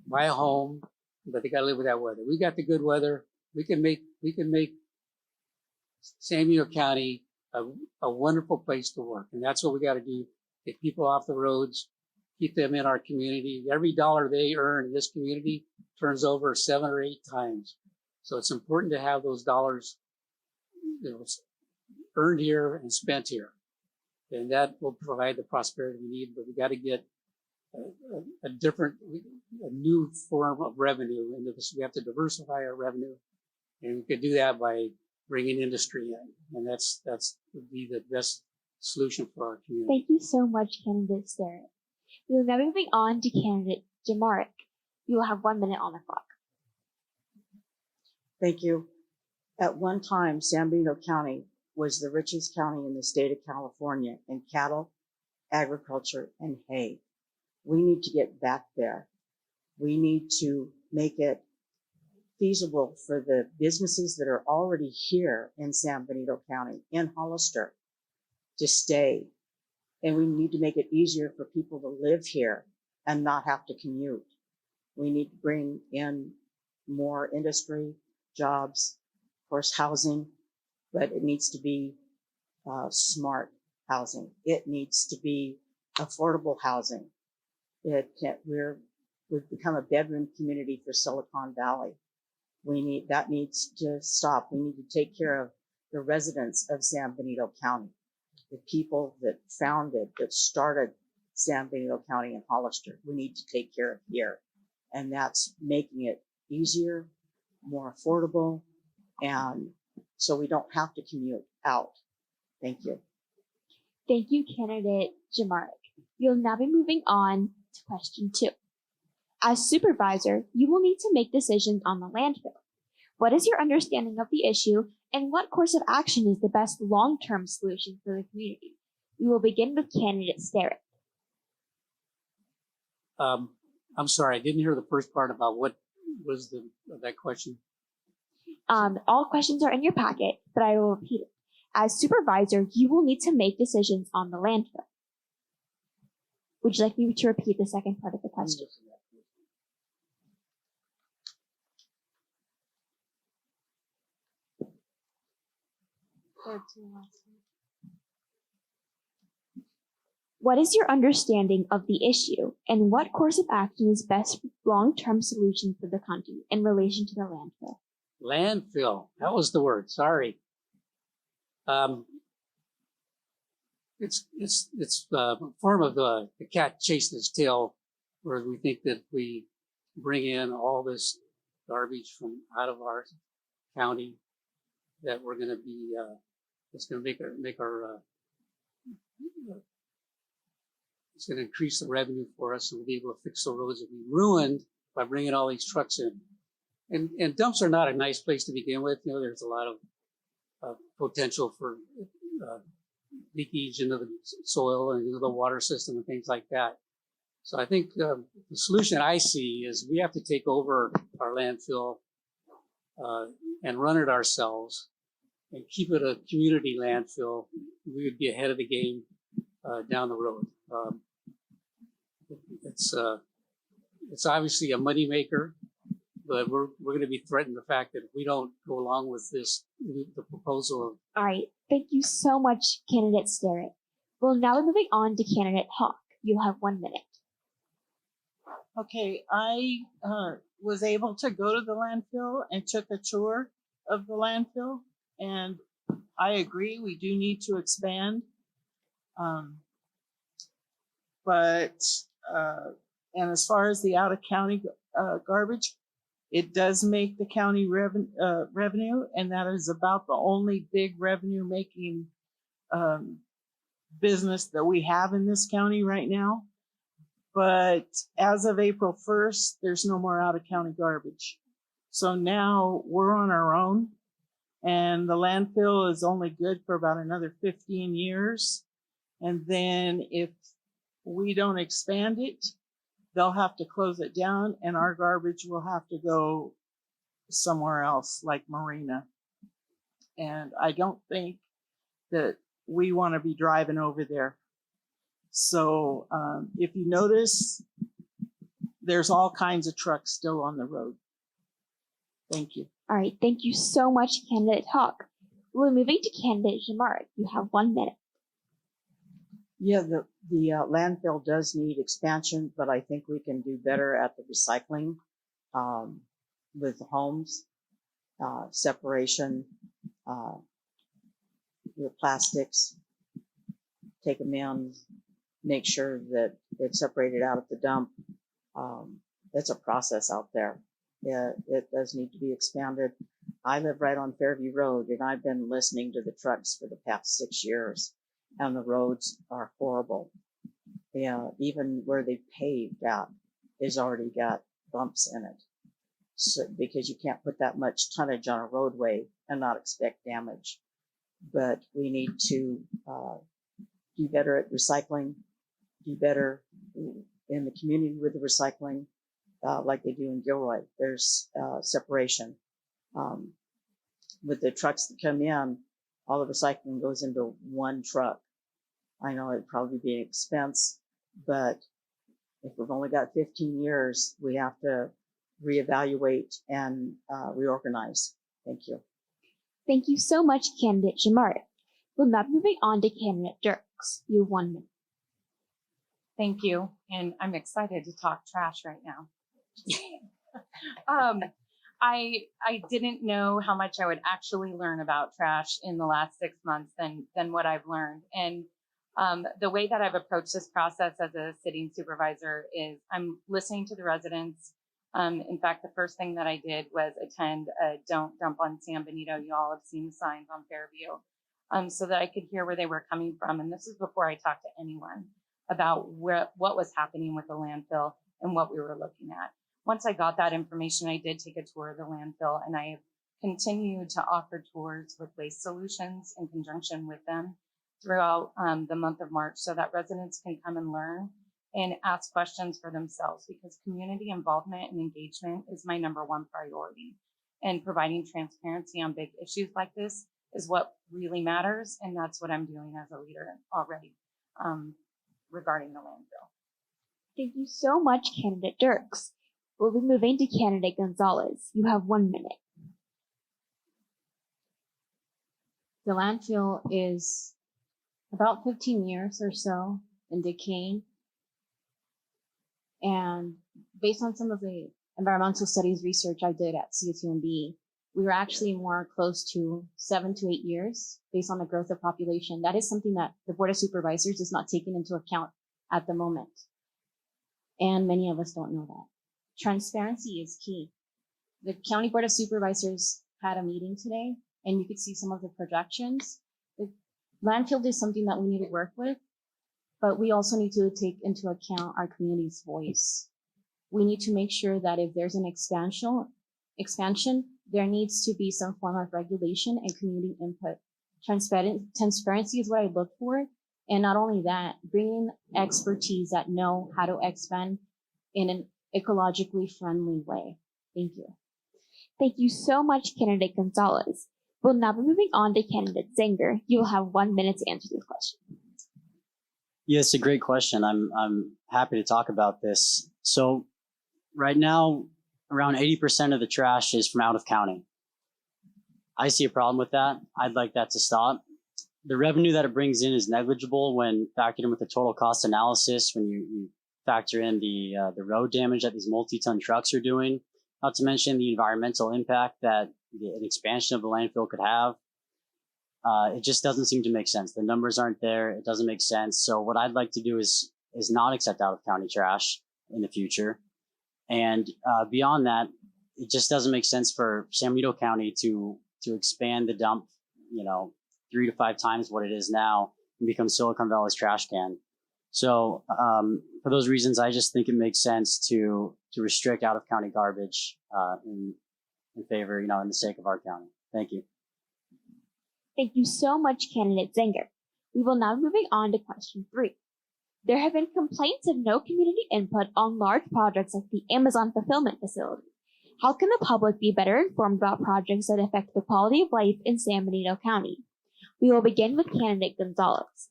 buy a home, but they got to live with that weather. We got the good weather. We can make San Benito County a wonderful place to work, and that's what we got to do. Get people off the roads, keep them in our community. Every dollar they earn in this community turns over 7 or 8 times. So it's important to have those dollars, earned here and spent here, and that will provide the prosperity we need. But we got to get a new form of revenue into this. We have to diversify our revenue, and we could do that by bringing industry in, and that's would be the best solution for our community. Thank you so much, candidate Starrett. We will now be moving on to candidate Jamaric. You will have 1 minute on the clock. Thank you. At one time, San Benito County was the richest county in the state of California in cattle, agriculture, and hay. We need to get back there. We need to make it feasible for the businesses that are already here in San Benito County, in Hollister, to stay. And we need to make it easier for people to live here and not have to commute. We need to bring in more industry, jobs, of course, housing, but it needs to be smart housing. It needs to be affordable housing. We've become a bedroom community for Silicon Valley. That needs to stop. We need to take care of the residents of San Benito County, the people that started San Benito County and Hollister. We need to take care of here. And that's making it easier, more affordable, and so we don't have to commute out. Thank you. Thank you, candidate Jamaric. You'll now be moving on to question 2. As supervisor, you will need to make decisions on the landfill. What is your understanding of the issue, and what course of action is the best long-term solution for the community? We will begin with candidate Starrett. I'm sorry, I didn't hear the first part about what was that question. All questions are in your packet, but I will repeat it. As supervisor, you will need to make decisions on the landfill. Would you like me to repeat the second part of the question? What is your understanding of the issue, and what course of action is best long-term solution for the county in relation to the landfill? Landfill, that was the word, sorry. it's a form of the cat chasing its tail, where we think that we bring in all this garbage from out of our county that we're going to be it's going to make our it's going to increase the revenue for us, and we'll be able to fix the roads that we ruined by bringing all these trucks in. And dumps are not a nice place to begin with. You know, there's a lot of potential for leakage into the soil and into the water system and things like that. So I think the solution I see is we have to take over our landfill and run it ourselves and keep it a community landfill. We would be ahead of the game down the road. It's obviously a moneymaker, but we're going to be threatened the fact that if we don't go along with this, the proposal of. All right. Thank you so much, candidate Sterrett. We'll now be moving on to candidate Hawk. You have 1 minute. Okay, I was able to go to the landfill and took a tour of the landfill, and I agree we do need to expand. And as far as the out of county garbage, it does make the county revenue, and that is about the only big revenue making business that we have in this county right now. But as of April 1st, there's no more out of county garbage. So now we're on our own, and the landfill is only good for about another 15 years. And then if we don't expand it, they'll have to close it down, and our garbage will have to go somewhere else, like Marina. And I don't think that we want to be driving over there. So if you notice, there's all kinds of trucks still on the road. Thank you. All right. Thank you so much, candidate Hawk. We're moving to candidate Jamar. You have 1 minute. Yeah, the landfill does need expansion, but I think we can do better at the recycling with the homes, separation, the plastics, take them in, make sure that it's separated out at the dump. It's a process out there. Yeah, it does need to be expanded. I live right on Fairview Road, and I've been listening to the trucks for the past 6 years, and the roads are horrible. Yeah, even where they paved out is already got bumps in it. So, because you can't put that much tonnage on a roadway and not expect damage. But we need to do better at recycling, do better in the community with the recycling, like they do in Gilroy. There's separation. With the trucks that come in, all the recycling goes into one truck. I know it'd probably be an expense, but if we've only got 15 years, we have to reevaluate and reorganize. Thank you. Thank you so much, candidate Jamar. We'll now be moving on to candidate Dirks. You have 1 minute. Thank you. And I'm excited to talk trash right now. I didn't know how much I would actually learn about trash in the last 6 months than what I've learned. And the way that I've approached this process as a sitting supervisor is I'm listening to the residents. In fact, the first thing that I did was attend a Don't Dump on San Benito. You all have seen the signs on Fairview, so that I could hear where they were coming from. And this is before I talked to anyone about what was happening with the landfill and what we were looking at. Once I got that information, I did take a tour of the landfill, and I have continued to offer tours with Waste Solutions in conjunction with them throughout the month of March, so that residents can come and learn and ask questions for themselves, because community involvement and engagement is my #1 priority. And providing transparency on big issues like this is what really matters, and that's what I'm doing as a leader already regarding the landfill. Thank you so much, candidate Dirks. We'll be moving to candidate Gonzalez. You have 1 minute. The landfill is about 15 years or so in decaying. And based on some of the environmental studies research I did at CSUMB, We were actually more close to 7 to 8 years based on the growth of population. That is something that the Board of Supervisors is not taking into account at the moment. And many of us don't know that. Transparency is key. The County Board of Supervisors had a meeting today, and you could see some of the projections. The landfill is something that we need to work with, but we also need to take into account our community's voice. We need to make sure that if there's an expansion, there needs to be some form of regulation and community input. Transparency is what I look for. And not only that, bringing expertise that know how to expand in an ecologically friendly way. Thank you. Thank you so much, candidate Gonzalez. We'll now be moving on to candidate Zenger. You will have 1 minute to answer this question. Yeah, it's a great question. I'm happy to talk about this. So right now, around 80% of the trash is from out of county. I see a problem with that. I'd like that to stop. The revenue that it brings in is negligible when factored in with the total cost analysis, when you factor in the road damage that these multi-ton trucks are doing, not to mention the environmental impact that an expansion of the landfill could have. It just doesn't seem to make sense. The numbers aren't there. It doesn't make sense. So what I'd like to do is not accept out of county trash in the future. And beyond that, it just doesn't make sense for San Benito County to expand the dump, 3 to 5 times what it is now and become Silicon Valley's trash can. So for those reasons, I just think it makes sense to restrict out of county garbage in favor, in the sake of our county. Thank you. Thank you so much, candidate Zenger. We will now be moving on to question 3. There have been complaints of no community input on large projects like the Amazon fulfillment facility. How can the public be better informed about projects that affect the quality of life in San Benito County? We will begin with candidate Gonzalez.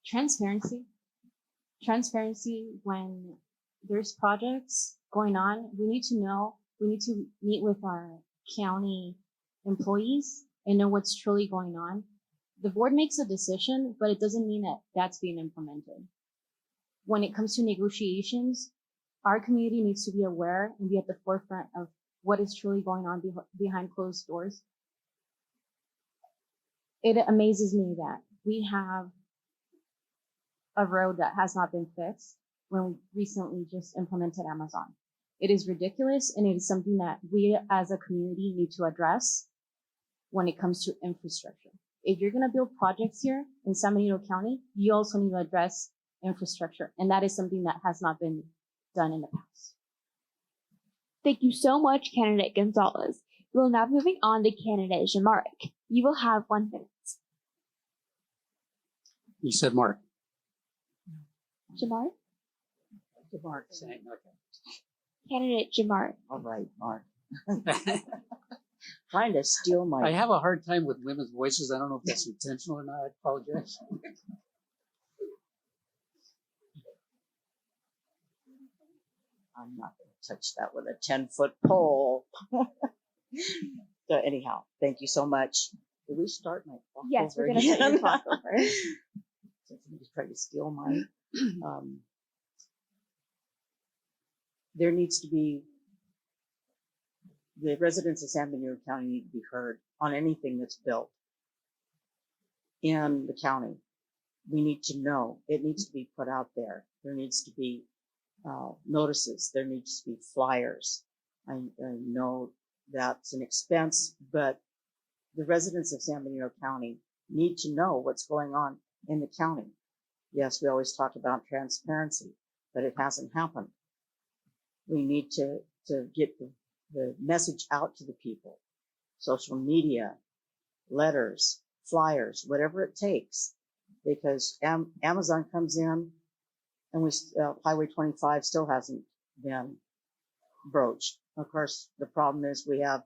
Transparency. Transparency when there's projects going on. We need to know, we need to meet with our county employees and know what's truly going on. The board makes a decision, but it doesn't mean that that's being implemented. When it comes to negotiations, our community needs to be aware and be at the forefront of what is truly going on behind closed doors. It amazes me that we have a road that has not been fixed when we recently just implemented Amazon. It is ridiculous, and it is something that we as a community need to address when it comes to infrastructure. If you're going to build projects here in San Benito County, you also need to address infrastructure, and that is something that has not been done in the past. Thank you so much, candidate Gonzalez. We will now be moving on to candidate Jamarek. You will have 1 minute. You said Mark. Jamarek? Mark. Okay. Candidate Jamarek. All right, Mark. Trying to steal my. I have a hard time with women's voices. I don't know if that's intentional or not. I apologize. I'm not going to touch that with a 10-foot pole. So anyhow, thank you so much. Did we start my clock? Yes, we're going to start your clock over. Somebody's trying to steal mine. There needs to be, the residents of San Benito County need to be heard on anything that's built in the county. We need to know. It needs to be put out there. There needs to be notices. There needs to be flyers. I know that's an expense, but the residents of San Benito County need to know what's going on in the county. Yes, we always talk about transparency, but it hasn't happened. We need to get the message out to the people. Social media, letters, flyers, whatever it takes, because Amazon comes in and Highway 25 still hasn't been broached. Of course, the problem is we have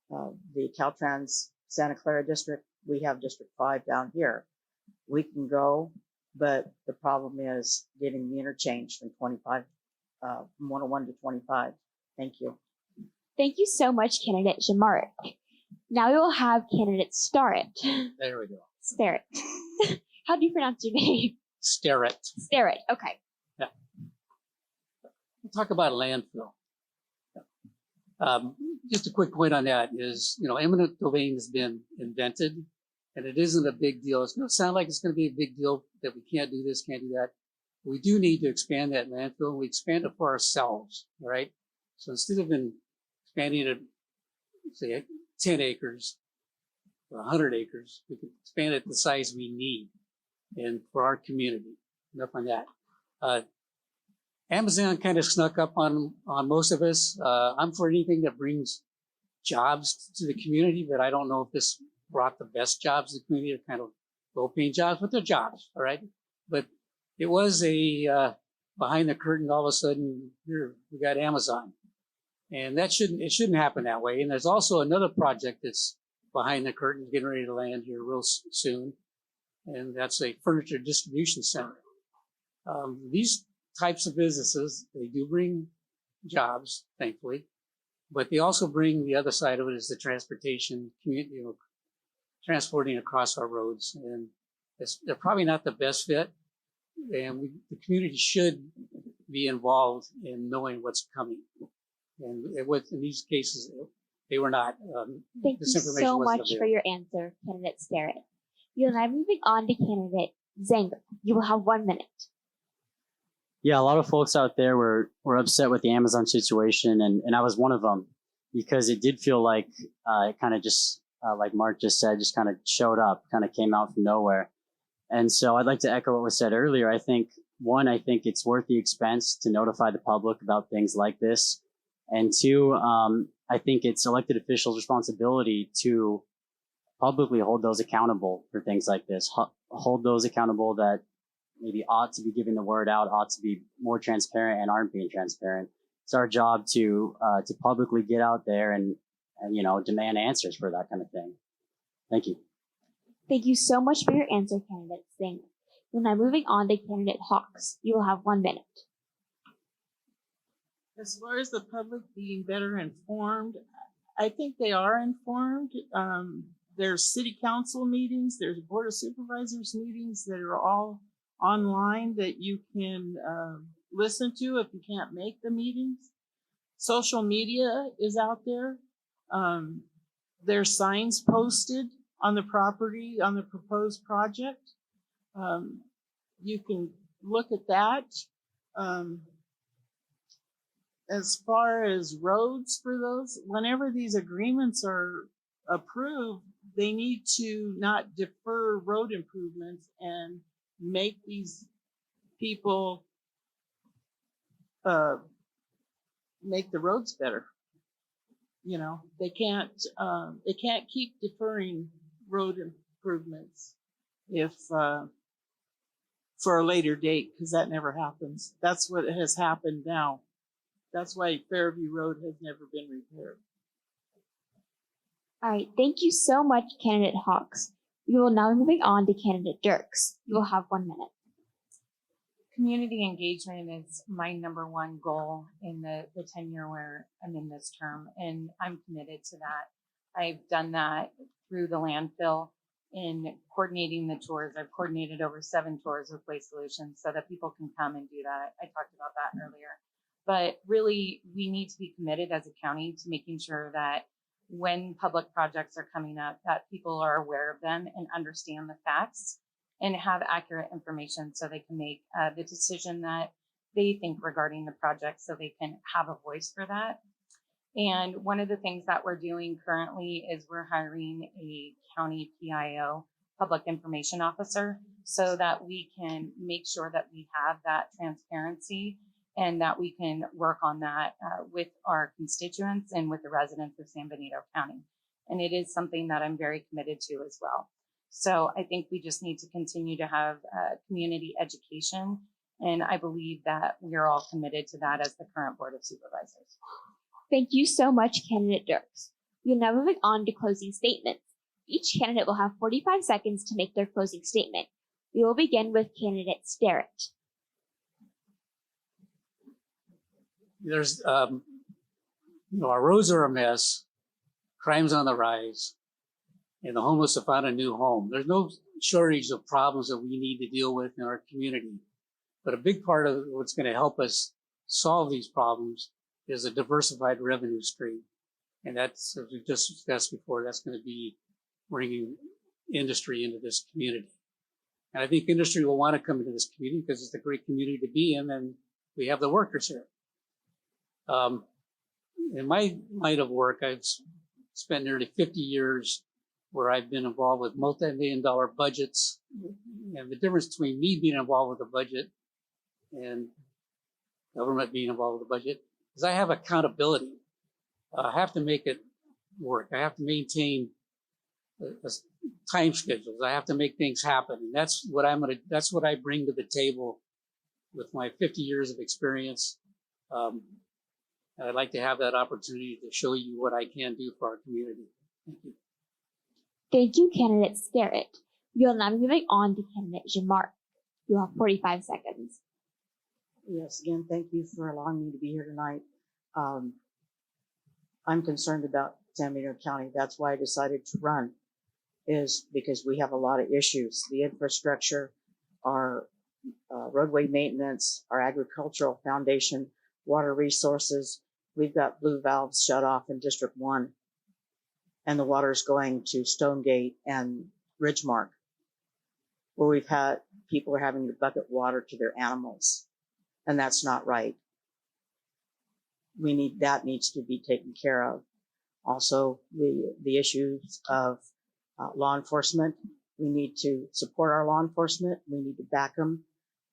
the Caltrans Santa Clara district. We have District 5 down here. We can go, but the problem is getting the interchange from 25, from 101 to 25. Thank you. Thank you so much, candidate Jamarek. Now we will have candidate Starrett. There we go. Starrett. How do you pronounce your name? Starrett. Starrett. Okay. Yeah. We'll talk about a landfill. Just a quick point on that is, eminent domain has been invented, and it isn't a big deal. It's going to sound like it's going to be a big deal that we can't do this, can't do that. We do need to expand that landfill, and we expand it for ourselves, all right? So instead of expanding it, say, 10 acres or 100 acres, we can expand it the size we need and for our community. Enough on that. Amazon kind of snuck up on most of us. I'm for anything that brings jobs to the community, but I don't know if this brought the best jobs to the community. They're kind of low-paying jobs, but they're jobs, all right? But it was a behind the curtain. All of a sudden, here we got Amazon, and it shouldn't happen that way. And there's also another project that's behind the curtain, getting ready to land here real soon, and that's a furniture distribution center. These types of businesses, they do bring jobs, thankfully, but they also bring the other side of it is the transportation, transporting across our roads. And they're probably not the best fit. And the community should be involved in knowing what's coming. And in these cases, they were not. Thank you so much for your answer, candidate Starrett. You're now moving on to candidate Zanger. You will have 1 minute. Yeah, a lot of folks out there were upset with the Amazon situation, and I was one of them, because it did feel like it kind of just, like Mark just said, just kind of showed up, kind of came out from nowhere. And so I'd like to echo what was said earlier. I think it's worth the expense to notify the public about things like this. And two, I think it's elected officials' responsibility to publicly hold those accountable for things like this, hold those accountable that maybe ought to be giving the word out, ought to be more transparent and aren't being transparent. It's our job to publicly get out there and demand answers for that kind of thing. Thank you. Thank you so much for your answer, candidate Zanger. We're now moving on to candidate Hawks. You will have 1 minute. As far as the public being better informed, I think they are informed. There's city council meetings, there's board of supervisors meetings that are all online that you can listen to if you can't make the meetings. Social media is out there. There's signs posted on the property, on the proposed project. You can look at that. As far as roads for those, whenever these agreements are approved, they need to not defer road improvements and make these people make the roads better. They can't keep deferring road improvements if for a later date, because that never happens. That's what has happened now. That's why Fairview Road has never been repaired. All right. Thank you so much, candidate Hawks. We will now be moving on to candidate Dirks. You will have 1 minute. Community engagement is my #1 goal in the tenure where I'm in this term, and I'm committed to that. I've done that through the landfill in coordinating the tours. I've coordinated over 7 tours with Waste Solutions so that people can come and do that. I talked about that earlier. But really, we need to be committed as a county to making sure that when public projects are coming up, that people are aware of them and understand the facts and have accurate information so they can make the decision that they think regarding the project, so they can have a voice for that. And one of the things that we're doing currently is we're hiring a county PIO, public information officer, so that we can make sure that we have that transparency and that we can work on that with our constituents and with the residents of San Benito County. And it is something that I'm very committed to as well. So I think we just need to continue to have community education. And I believe that we're all committed to that as the current Board of Supervisors. Thank you so much, candidate Dirks. We are now moving on to closing statements. Each candidate will have 45 seconds to make their closing statement. We will begin with candidate Starrett. There's, our roads are a mess, crime's on the rise, and the homeless have found a new home. There's no shortage of problems that we need to deal with in our community. But a big part of what's going to help us solve these problems is a diversified revenue stream. And that's, as we just discussed before, that's going to be bringing industry into this community. And I think industry will want to come into this community because it's a great community to be in, and we have the workers here. In my line of work, I've spent nearly 50 years where I've been involved with multi-million-dollar budgets. And the difference between me being involved with a budget and government being involved with a budget is I have accountability. I have to make it work. I have to maintain time schedules. I have to make things happen. And that's what I bring to the table with my 50 years of experience. And I'd like to have that opportunity to show you what I can do for our community. Thank you. Thank you, candidate Starrett. You'll now be moving on to candidate Jamar. You have 45 seconds. Yes, again, thank you for allowing me to be here tonight. I'm concerned about San Benito County. That's why I decided to run, is because we have a lot of issues. The infrastructure, our roadway maintenance, our agricultural foundation, water resources. We've got blue valves shut off in District 1, and the water's going to Stonegate and Ridgemark, where we've had people are having to bucket water to their animals, and that's not right. That needs to be taken care of. Also, the issues of law enforcement. We need to support our law enforcement. We need to back them.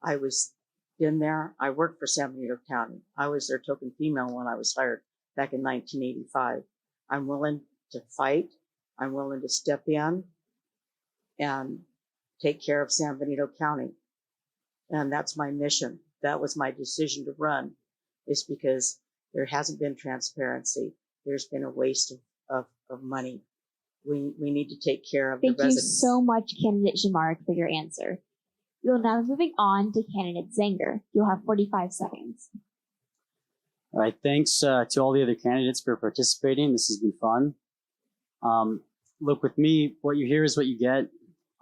I was in there. I worked for San Benito County. I was their token female when I was hired back in 1985. I'm willing to fight. I'm willing to step in and take care of San Benito County. And that's my mission. That was my decision to run, is because there hasn't been transparency. There's been a waste of money. We need to take care of the residents. Thank you so much, candidate Jamar, for your answer. We will now be moving on to candidate Zanger. You'll have 45 seconds. All right, thanks to all the other candidates for participating. This has been fun. Look, with me, what you hear is what you get.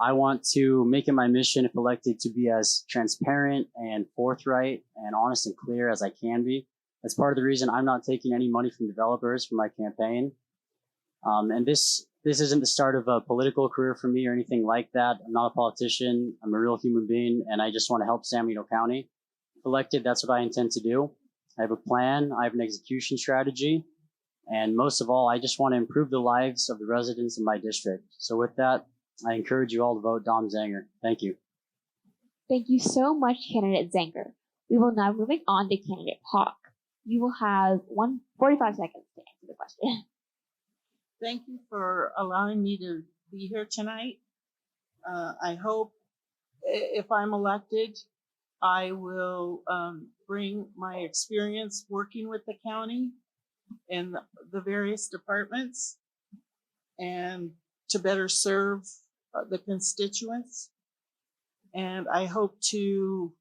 I want to make it my mission, if elected, to be as transparent and forthright and honest and clear as I can be. That's part of the reason I'm not taking any money from developers for my campaign. And this isn't the start of a political career for me or anything like that. I'm not a politician. I'm a real human being, and I just want to help San Benito County. If elected, that's what I intend to do. I have a plan. I have an execution strategy. And most of all, I just want to improve the lives of the residents in my district. So with that, I encourage you all to vote Dom Zanger. Thank you. Thank you so much, candidate Zanger. We will now be moving on to candidate Hawk. You will have 45 seconds to answer the question. Thank you for allowing me to be here tonight. I hope if I'm elected, I will bring my experience working with the county and the various departments, and to better serve the constituents. And I hope to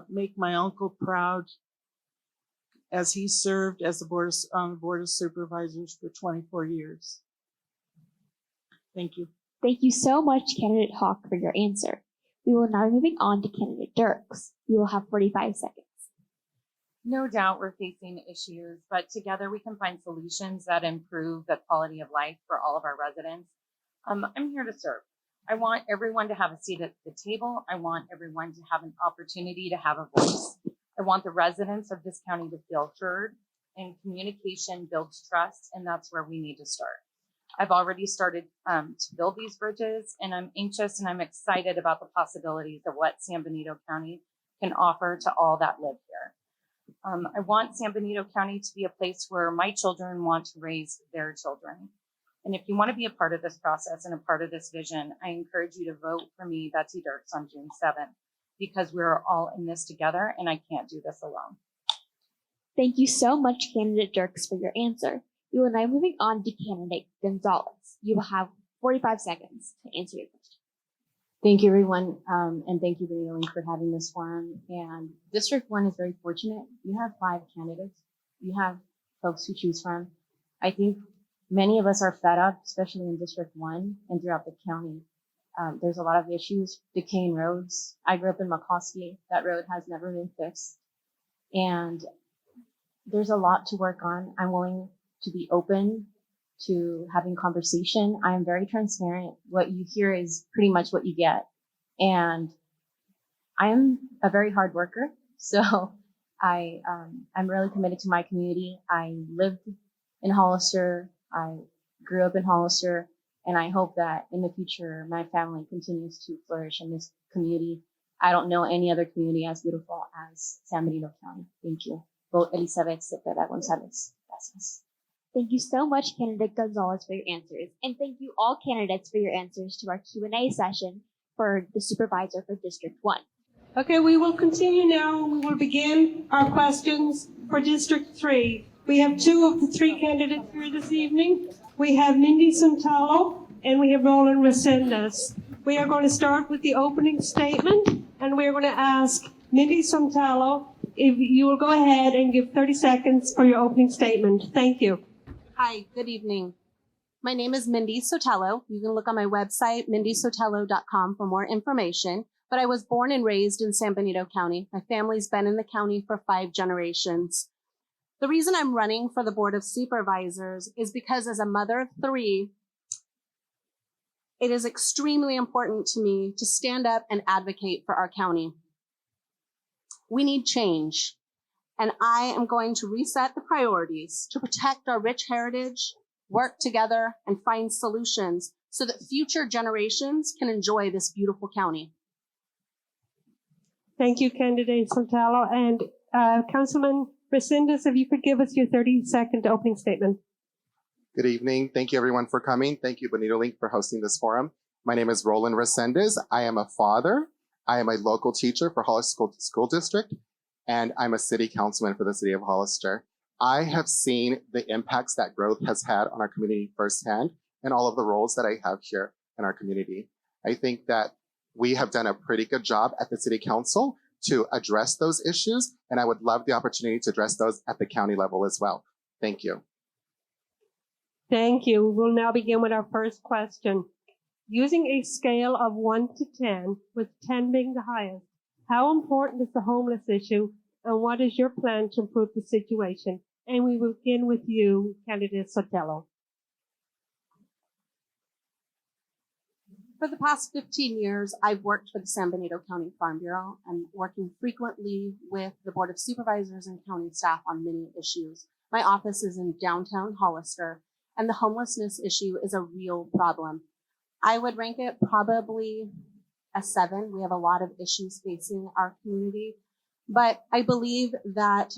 make my uncle proud, as he served as on the Board of Supervisors for 24 years. Thank you. Thank you so much, candidate Hawk, for your answer. We will now be moving on to candidate Dirks. You will have 45 seconds. No doubt we're facing issues, but together we can find solutions that improve the quality of life for all of our residents. I'm here to serve. I want everyone to have a seat at the table. I want everyone to have an opportunity to have a voice. I want the residents of this county to feel heard, and communication builds trust, and that's where we need to start. I've already started to build these bridges, and I'm anxious and I'm excited about the possibilities of what San Benito County can offer to all that live here. I want San Benito County to be a place where my children want to raise their children. And if you want to be a part of this process and a part of this vision, I encourage you to vote for me, Betsy Dirks, on June 7th, because we're all in this together and I can't do this alone. Thank you so much, candidate Dirks, for your answer. We will now be moving on to candidate Gonzalez. You will have 45 seconds to answer your question. Thank you, everyone, and thank you, BenitoLink, for having this forum. And District 1 is very fortunate. You have 5 candidates. You have folks to choose from. I think many of us are fed up, especially in District 1 and throughout the county. There's a lot of issues, decaying roads. I grew up in McCoskey. That road has never been fixed. And there's a lot to work on. I'm willing to be open to having conversation. I am very transparent. What you hear is pretty much what you get. And I am a very hard worker. So I'm really committed to my community. I lived in Hollister. I grew up in Hollister. And I hope that in the future, my family continues to flourish in this community. I don't know any other community as beautiful as San Benito County. Thank you. Vote Elizabeth Cepeda Gonzalez. Gracias. Thank you so much, candidate Gonzalez, for your answers. And thank you all candidates for your answers to our Q&A session for the supervisor for District 1. Okay, we will continue now. We will begin our questions for District 3. We have 2 of the 3 candidates here this evening. We have Mindy Suntalo and we have Roland Resendez. We are going to start with the opening statement, and we are going to ask Mindy Suntalo if you will go ahead and give 30 seconds for your opening statement. Thank you. Hi, good evening. My name is Mindy Sotelo. You can look on my website, mindysotelo.com, for more information. But I was born and raised in San Benito County. My family's been in the county for 5 generations. The reason I'm running for the Board of Supervisors is because as a mother of 3, it is extremely important to me to stand up and advocate for our county. We need change, and I am going to reset the priorities to protect our rich heritage, work together, and find solutions so that future generations can enjoy this beautiful county. Thank you, candidate Suntalo. And Councilman Resendez, if you could give us your 30-second opening statement. Good evening. Thank you, everyone, for coming. Thank you, BenitoLink, for hosting this forum. My name is Roland Resendez. I am a father. I am a local teacher for Hollister School District, and I'm a city councilman for the city of Hollister. I have seen the impacts that growth has had on our community firsthand and all of the roles that I have here in our community. I think that we have done a pretty good job at the city council to address those issues, and I would love the opportunity to address those at the county level as well. Thank you. Thank you. We'll now begin with our first question. Using a scale of 1 to 10, with 10 being the highest, how important is the homeless issue, and what is your plan to improve the situation? And we will begin with you, candidate Sotelo. For the past 15 years, I've worked for the San Benito County Farm Bureau and working frequently with the Board of Supervisors and county staff on many issues. My office is in downtown Hollister, and the homelessness issue is a real problem. I would rank it probably a 7. We have a lot of issues facing our community, but I believe that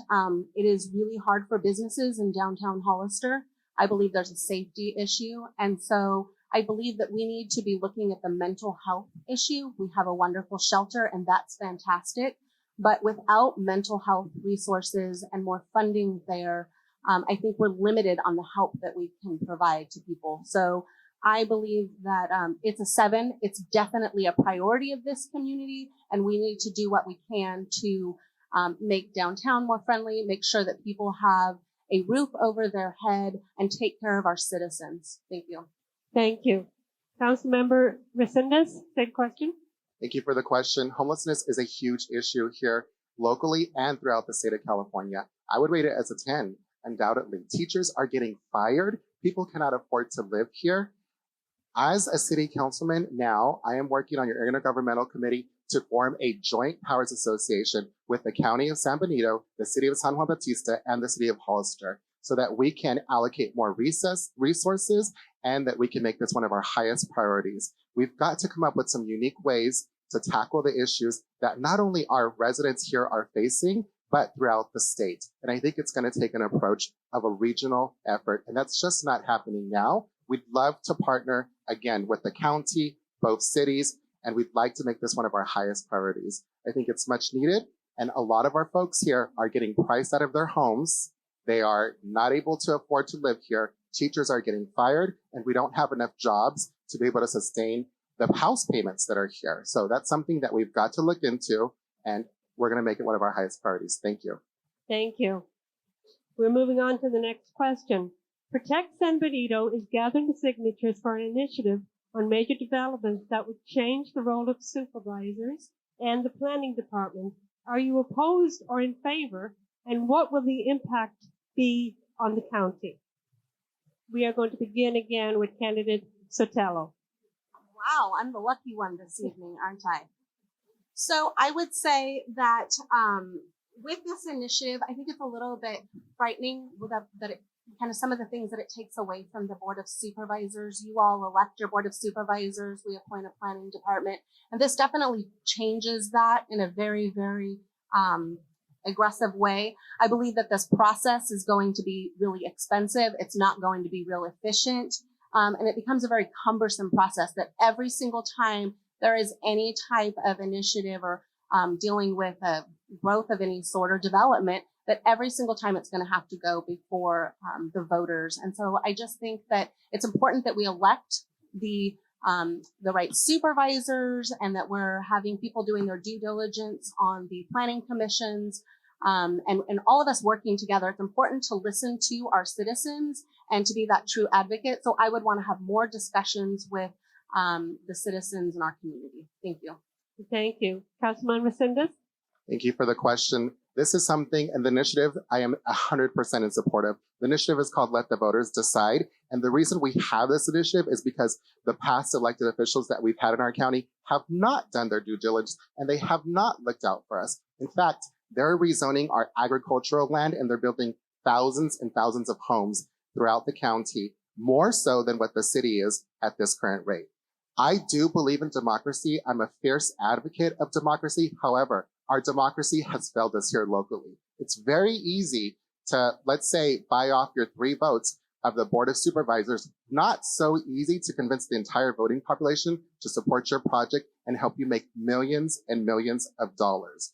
it is really hard for businesses in downtown Hollister. I believe there's a safety issue, and so I believe that we need to be looking at the mental health issue. We have a wonderful shelter, and that's fantastic, but without mental health resources and more funding there, I think we're limited on the help that we can provide to people. So I believe that it's a 7. It's definitely a priority of this community, and we need to do what we can to make downtown more friendly, make sure that people have a roof over their head, and take care of our citizens. Thank you. Thank you. Councilmember Resendez, same question. Thank you for the question. Homelessness is a huge issue here locally and throughout the state of California. I would rate it as a 10, undoubtedly. Teachers are getting fired. People cannot afford to live here. As a city councilman now, I am working on your intergovernmental committee to form a joint powers association with the county of San Benito, the city of San Juan Bautista, and the city of Hollister, so that we can allocate more resources and that we can make this one of our highest priorities. We've got to come up with some unique ways to tackle the issues that not only our residents here are facing, but throughout the state. And I think it's going to take an approach of a regional effort, and that's just not happening now. We'd love to partner again with the county, both cities, and we'd like to make this one of our highest priorities. I think it's much needed, and a lot of our folks here are getting priced out of their homes. They are not able to afford to live here. Teachers are getting fired, and we don't have enough jobs to be able to sustain the house payments that are here. So that's something that we've got to look into, and we're going to make it one of our highest priorities. Thank you. Thank you. We're moving on to the next question. Protect San Benito is gathering signatures for an initiative on major developments that would change the role of supervisors and the planning department. Are you opposed or in favor And what will the impact be on the county? We are going to begin again with candidate Sotelo. Wow, I'm the lucky one this evening, aren't I? So I would say that with this initiative, I think it's a little bit frightening that it kind of some of the things that it takes away from the Board of Supervisors. You all elect your Board of Supervisors. We appoint a planning department. And this definitely changes that in a very, very aggressive way. I believe that this process is going to be really expensive. It's not going to be real efficient. And it becomes a very cumbersome process that every single time there is any type of initiative or dealing with a growth of any sort or development, that every single time it's going to have to go before the voters. And so I just think that it's important that we elect the right supervisors and that we're having people doing their due diligence on the planning commissions and all of us working together. It's important to listen to our citizens and to be that true advocate. So I would want to have more discussions with the citizens in our community. Thank you. Thank you. Councilman Resendez? Thank you for the question. This is something, and the initiative I am 100% in support of. The initiative is called Let the Voters Decide. And the reason we have this initiative is because the past elected officials that we've had in our county have not done their due diligence and they have not looked out for us. In fact, they're rezoning our agricultural land and they're building thousands and thousands of homes throughout the county, more so than what the city is at this current rate. I do believe in democracy. I'm a fierce advocate of democracy. However, our democracy has failed us here locally. It's very easy to, let's say, buy off your 3 votes of the Board of Supervisors. Not so easy to convince the entire voting population to support your project and help you make millions and millions of dollars.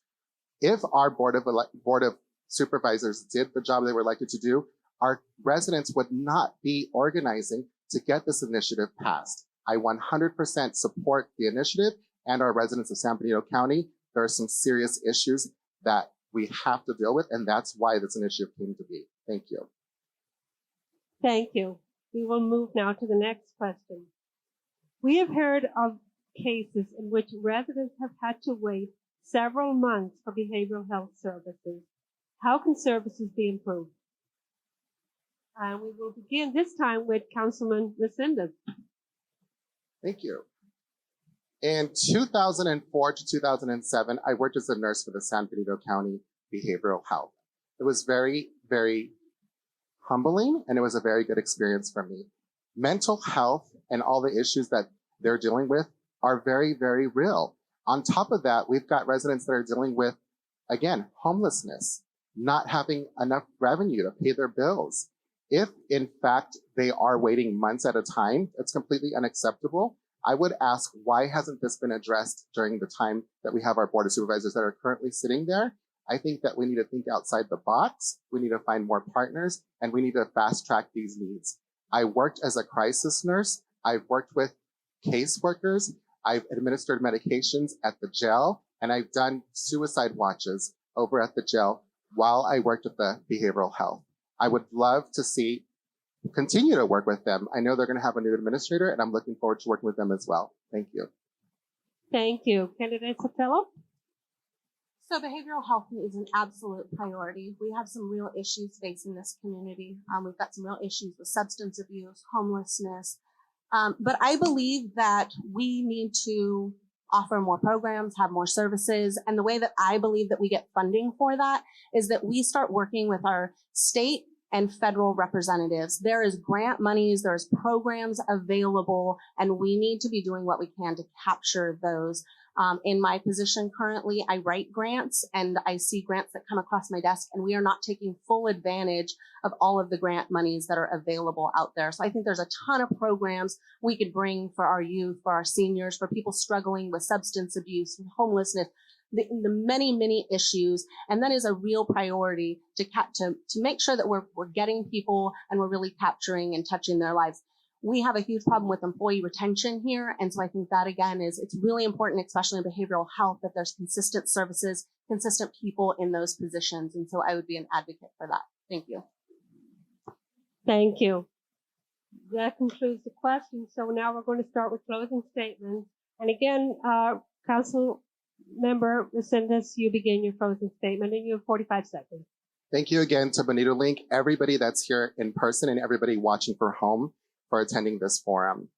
If our Board of Supervisors did the job they were elected to do, our residents would not be organizing to get this initiative passed. I 100% support the initiative and our residents of San Benito County. There are some serious issues that we have to deal with, and that's why this initiative came to be. Thank you. Thank you. We will move now to the next question. We have heard of cases in which residents have had to wait several months for behavioral health services. How can services be improved? And we will begin this time with Councilman Resendez. Thank you. In 2004 to 2007, I worked as a nurse for the San Benito County Behavioral Health. It was very, very humbling, and it was a very good experience for me. Mental health and all the issues that they're dealing with are very, very real. On top of that, we've got residents that are dealing with, again, homelessness, not having enough revenue to pay their bills. If, in fact, they are waiting months at a time, it's completely unacceptable. I would ask, why hasn't this been addressed during the time that we have our Board of Supervisors that are currently sitting there? I think that we need to think outside the box. We need to find more partners, and we need to fast track these needs. I worked as a crisis nurse. I've worked with caseworkers. I've administered medications at the jail, and I've done suicide watches over at the jail while I worked at the behavioral health. I would love to continue to work with them. I know they're going to have a new administrator, and I'm looking forward to working with them as well. Thank you. Thank you. Candidate Sotelo? So behavioral health is an absolute priority. We have some real issues facing this community. We've got some real issues with substance abuse, homelessness. But I believe that we need to offer more programs, have more services. And the way that I believe that we get funding for that is that we start working with our state and federal representatives. There is grant monies, there's programs available, and we need to be doing what we can to capture those. In my position currently, I write grants and I see grants that come across my desk, and we are not taking full advantage of all of the grant monies that are available out there. So I think there's a ton of programs we could bring for our youth, for our seniors, for people struggling with substance abuse, homelessness, the many, many issues. And that is a real priority to make sure that we're getting people and we're really capturing and touching their lives. We have a huge problem with employee retention here. And so I think that, again, it's really important, especially in behavioral health, that there's consistent services, consistent people in those positions. And so I would be an advocate for that. Thank you. Thank you. That concludes the questions. So now we're going to start with closing statements. And again, Council Member Resendez, you begin your closing statement, and you have 45 seconds. Thank you again to BenitoLink, everybody that's here in person and everybody watching from home for attending this forum.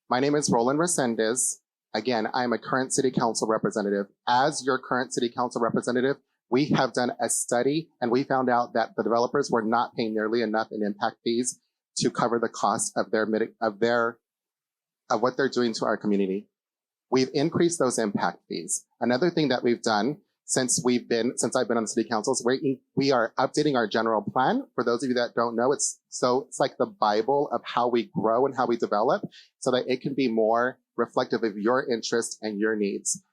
My name is Roland Resendez. Again, I'm a current city council representative. As your current city council representative, we have done a study and we found out that the developers were not paying nearly enough in impact fees to cover the cost of what they're doing to our community. We've increased those impact fees. Another thing that we've done since I've been on the city council is we are updating our general plan. For those of you that don't know, it's like the Bible of how we grow and how we develop so that it can be more reflective of your interests and your needs.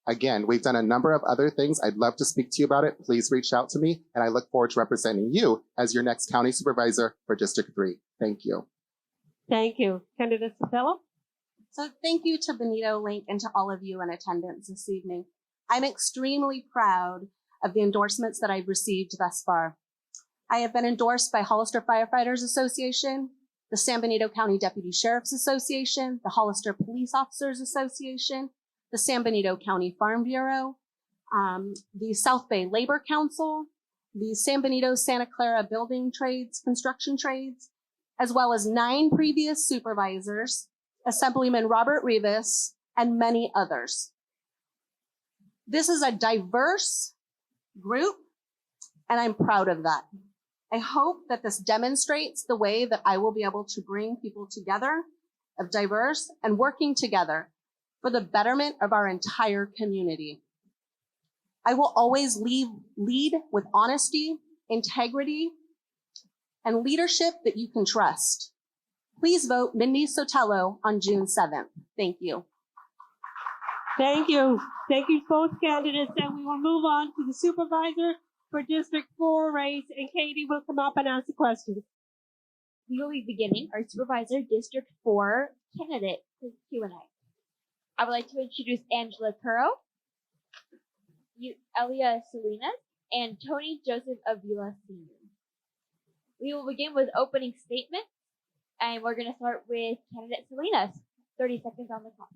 Again, we've done a number of other things. I'd love to speak to you about it. Please reach out to me, and I look forward to representing you as your next county supervisor for District 3. Thank you. Thank you. Candidate Sotelo? So thank you to BenitoLink and to all of you in attendance this evening. I'm extremely proud of the endorsements that I've received thus far. I have been endorsed by Hollister Firefighters Association, the San Benito County Deputy Sheriff's Association, the Hollister Police Officers Association, the San Benito County Farm Bureau, the South Bay Labor Council, the San Benito Santa Clara Building Trades, Construction Trades, as well as 9 previous supervisors, Assemblyman Robert Rivas, and many others. This is a diverse group, and I'm proud of that. I hope that this demonstrates the way that I will be able to bring people together of diverse and working together for the betterment of our entire community. I will always lead with honesty, integrity, and leadership that you can trust. Please vote Mindy Sotelo on June 7th. Thank you. Thank you. Thank you both candidates. And we will move on to the supervisor for District 4 race, and Katie will come up and ask the questions. We will be beginning our Supervisor District 4 candidate Q&A. I would like to introduce Angela Curro, Elia Salinas, and Tony Joseph Avila Sr. We will begin with opening statements, and we're going to start with candidate Salinas. 30 seconds on the clock.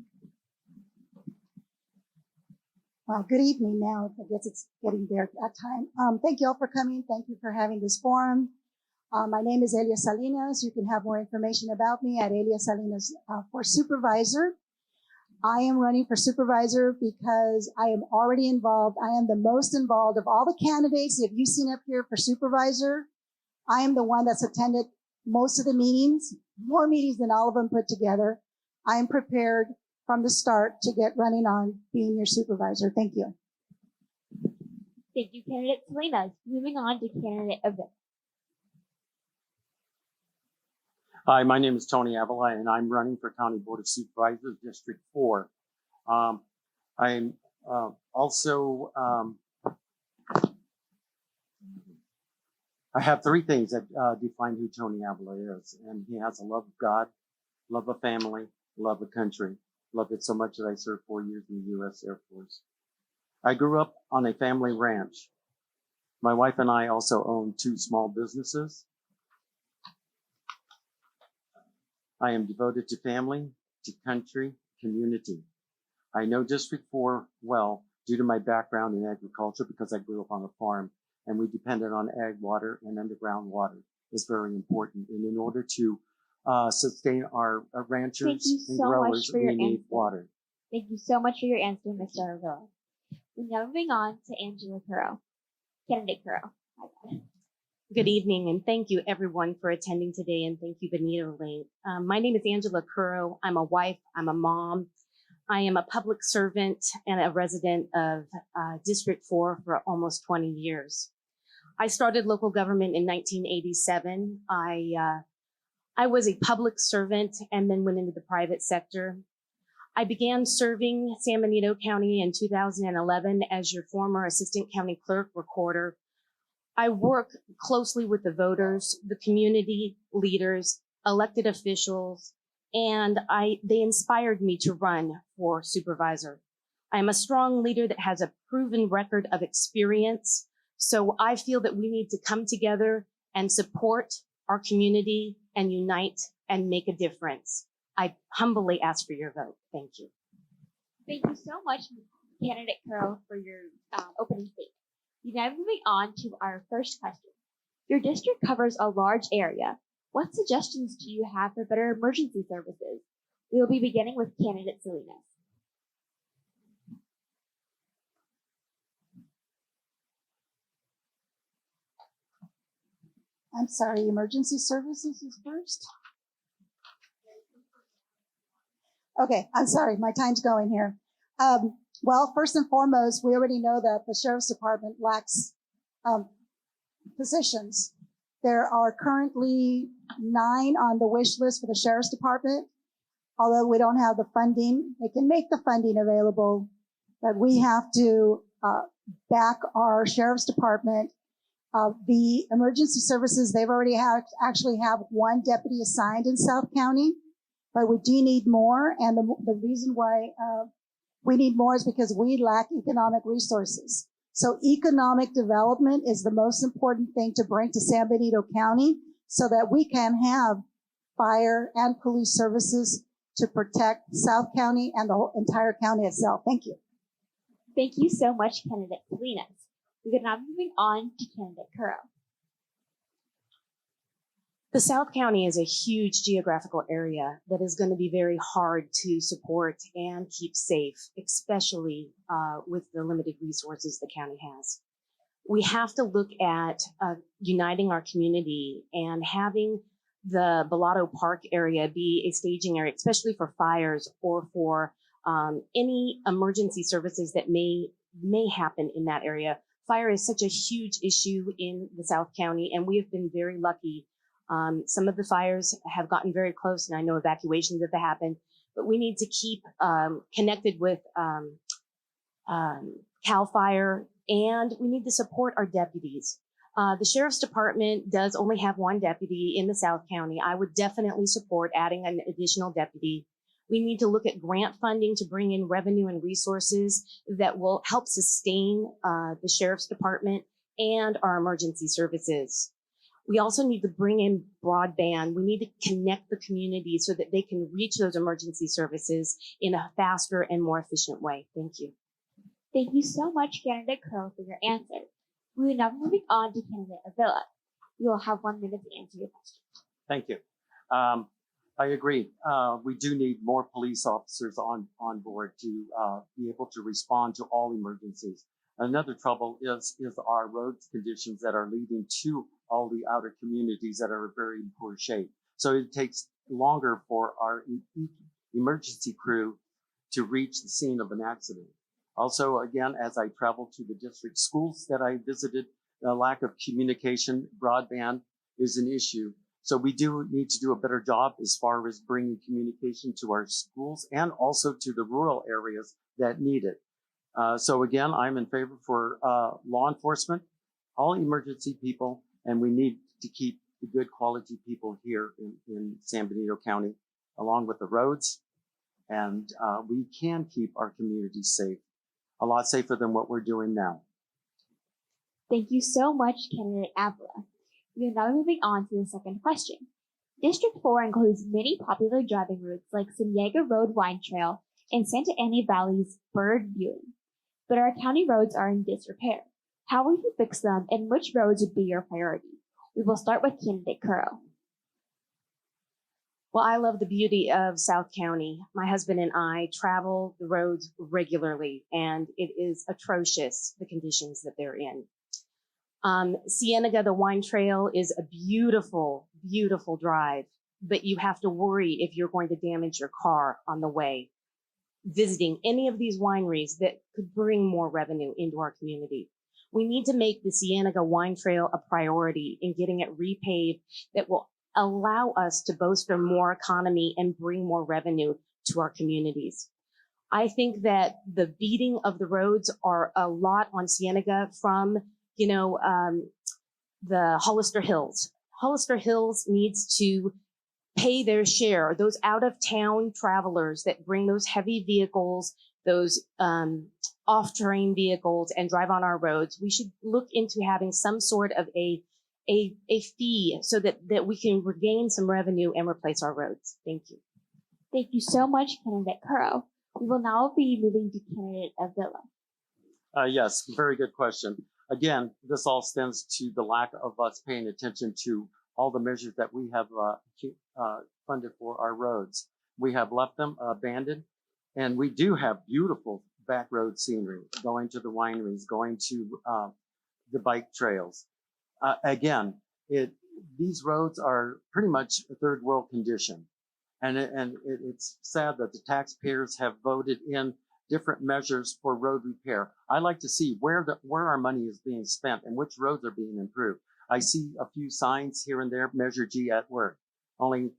Well, good evening now. I guess it's getting there at that time. Thank you all for coming. Thank you for having this forum. My name is Elia Salinas. You can have more information about me at Elia Salinas for supervisor. I am running for supervisor because I am already involved. I am the most involved of all the candidates that you've seen up here for supervisor. I am the one that's attended most of the meetings, more meetings than all of them put together. I am prepared from the start to get running on being your supervisor. Thank you. Thank you, candidate Salinas. Moving on to candidate Avila. Hi, my name is Tony Avila, and I'm running for County Board of Supervisors, District 4. I'm also, I have 3 things that define who Tony Avila is, and he has a love of God, love of family, love of country. Love it so much that I served 4 years in the U.S. Air Force. I grew up on a family ranch. My wife and I also own 2 small businesses. I am devoted to family, to country, community. I know District 4 well due to my background in agriculture because I grew up on a farm, and we depended on ag water, and underground water is very important. And in order to sustain our ranchers and growers, we need water. Thank you so much for your answer, Mr. Avila. We're now moving on to Angela Curro. Candidate Curro. Good evening, and thank you everyone for attending today, and thank you, BenitoLink. My name is Angela Curro. I'm a wife, I'm a mom. I am a public servant and a resident of District 4 for almost 20 years. I started local government in 1987. I was a public servant and then went into the private sector. I began serving San Benito County in 2011 as your former assistant county clerk recorder. I work closely with the voters, the community leaders, elected officials, and they inspired me to run for supervisor. I'm a strong leader that has a proven record of experience, so I feel that we need to come together and support our community and unite and make a difference. I humbly ask for your vote. Thank you. Thank you so much, candidate Curro, for your opening statement. Now moving on to our first question. Your district covers a large area. What suggestions do you have for better emergency services? We will be beginning with candidate Salinas. I'm sorry, emergency services is first? Okay, I'm sorry, my time's going here. Well, first and foremost, we already know that the Sheriff's Department lacks positions. There are currently 9 on the wish list for the Sheriff's Department. Although we don't have the funding, they can make the funding available, but we have to back our Sheriff's Department. The emergency services, they've already actually have 1 deputy assigned in South County, but we do need more. And the reason why we need more is because we lack economic resources. So economic development is the most important thing to bring to San Benito County so that we can have fire and police services to protect South County and the whole entire county itself. Thank you. Thank you so much, candidate Salinas. We are now moving on to candidate Curro. The South County is a huge geographical area that is going to be very hard to support and keep safe, especially with the limited resources the county has. We have to look at uniting our community and having the Bellotto Park area be a staging area, especially for fires or for any emergency services that may happen in that area. Fire is such a huge issue in the South County, and we have been very lucky. Some of the fires have gotten very close, and I know evacuations have happened, but we need to keep connected with CAL FIRE, and we need to support our deputies. The Sheriff's Department does only have 1 deputy in the South County. I would definitely support adding an additional deputy. We need to look at grant funding to bring in revenue and resources that will help sustain the Sheriff's Department and our emergency services. We also need to bring in broadband. We need to connect the community so that they can reach those emergency services in a faster and more efficient way. Thank you. Thank you so much, candidate Curl, for your answer. We are now moving on to candidate Avila. You will have 1 minute to answer your question. Thank you. I agree. We do need more police officers on board to be able to respond to all emergencies. Another trouble is our road conditions that are leading to all the outer communities that are very in poor shape. So it takes longer for our emergency crew to reach the scene of an accident. Also, again, as I travel to the district schools that I visited, the lack of communication, broadband is an issue. So we do need to do a better job as far as bringing communication to our schools and also to the rural areas that need it. So again, I'm in favor for law enforcement, all emergency people, and we need to keep the good quality people here in San Benito County, along with the roads. And we can keep our communities safe, a lot safer than what we're doing now. Thank you so much, candidate Avila. We are now moving on to the second question. District 4 includes many popular driving routes like Santiago Road Wine Trail and Santa Ana Valley's bird viewing. But our county roads are in disrepair. How will you fix them, and which roads would be your priority? We will start with candidate Curro. Well, I love the beauty of South County. My husband and I travel the roads regularly, and it is atrocious, the conditions that they're in. Cienega, the wine trail, is a beautiful, beautiful drive, but you have to worry if you're going to damage your car on the way, visiting any of these wineries that could bring more revenue into our community. We need to make the Cienega wine trail a priority in getting it repaved that will allow us to bolster more economy and bring more revenue to our communities. I think that the beating of the roads are a lot on Cienega from, the Hollister Hills. Hollister Hills needs to pay their share. Those out of town travelers that bring those heavy vehicles, those off-terrain vehicles and drive on our roads, we should look into having some sort of a fee so that we can regain some revenue and replace our roads. Thank you. Thank you so much, candidate Curro. We will now be moving to candidate Avila. Yes, very good question. Again, this all stems to the lack of us paying attention to all the measures that we have funded for our roads. We have left them abandoned, and we do have beautiful back road scenery, going to the wineries, going to the bike trails. Again, these roads are pretty much a third world condition. And it's sad that the taxpayers have voted in different measures for road repair. I like to see where our money is being spent and which roads are being improved. I see a few signs here and there, Measure G at work. Only,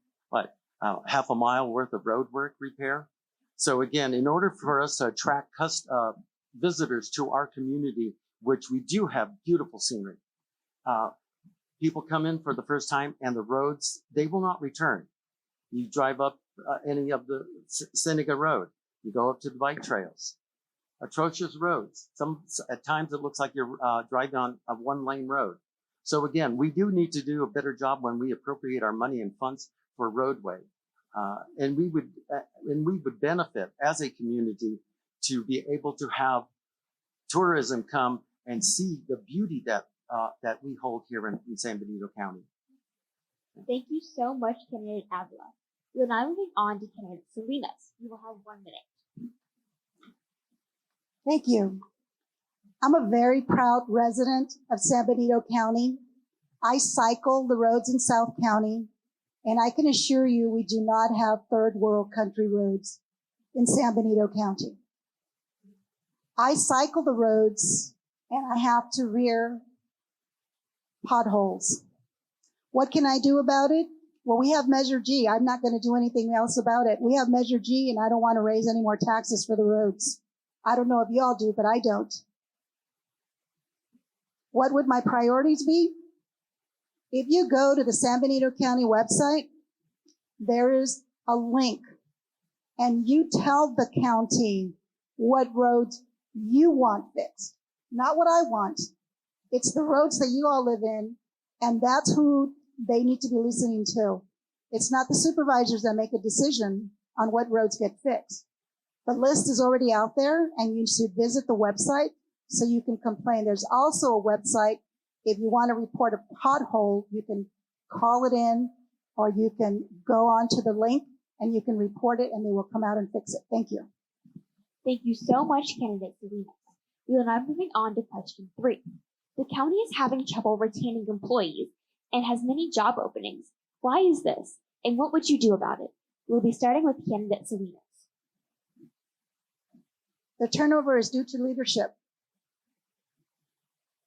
half a mile worth of road work repair. So again, in order for us to attract visitors to our community, which we do have beautiful scenery, people come in for the first time and the roads, they will not return. You drive up any of the Seneca Road, you go up to the bike trails, atrocious roads. At times it looks like you're driving on a one-lane road. So again, we do need to do a better job when we appropriate our money and funds for roadway. And we would benefit as a community to be able to have tourism come and see the beauty that we hold here in San Benito County. Thank you so much, candidate Avila. We will now moving on to candidate Salinas. You will have 1 minute. Thank you. I'm a very proud resident of San Benito County. I cycle the roads in South County, and I can assure you we do not have third world country roads in San Benito County. I cycle the roads and I have to rear potholes. What can I do about it? Well, we have Measure G. I'm not going to do anything else about it. We have Measure G, and I don't want to raise any more taxes for the roads. I don't know if y'all do, but I don't. What would my priorities be? If you go to the San Benito County website, there is a link, and you tell the county what roads you want fixed, not what I want. It's the roads that you all live in, and that's who they need to be listening to. It's not the supervisors that make a decision on what roads get fixed. The list is already out there, and you should visit the website so you can complain. There's also a website. If you want to report a pothole, you can call it in, or you can go onto the link and you can report it, and they will come out and fix it. Thank you. Thank you so much, candidate Salinas. We will now moving on to question 3. The county is having trouble retaining employees and has many job openings. Why is this? And what would you do about it? We'll be starting with candidate Salinas. The turnover is due to leadership.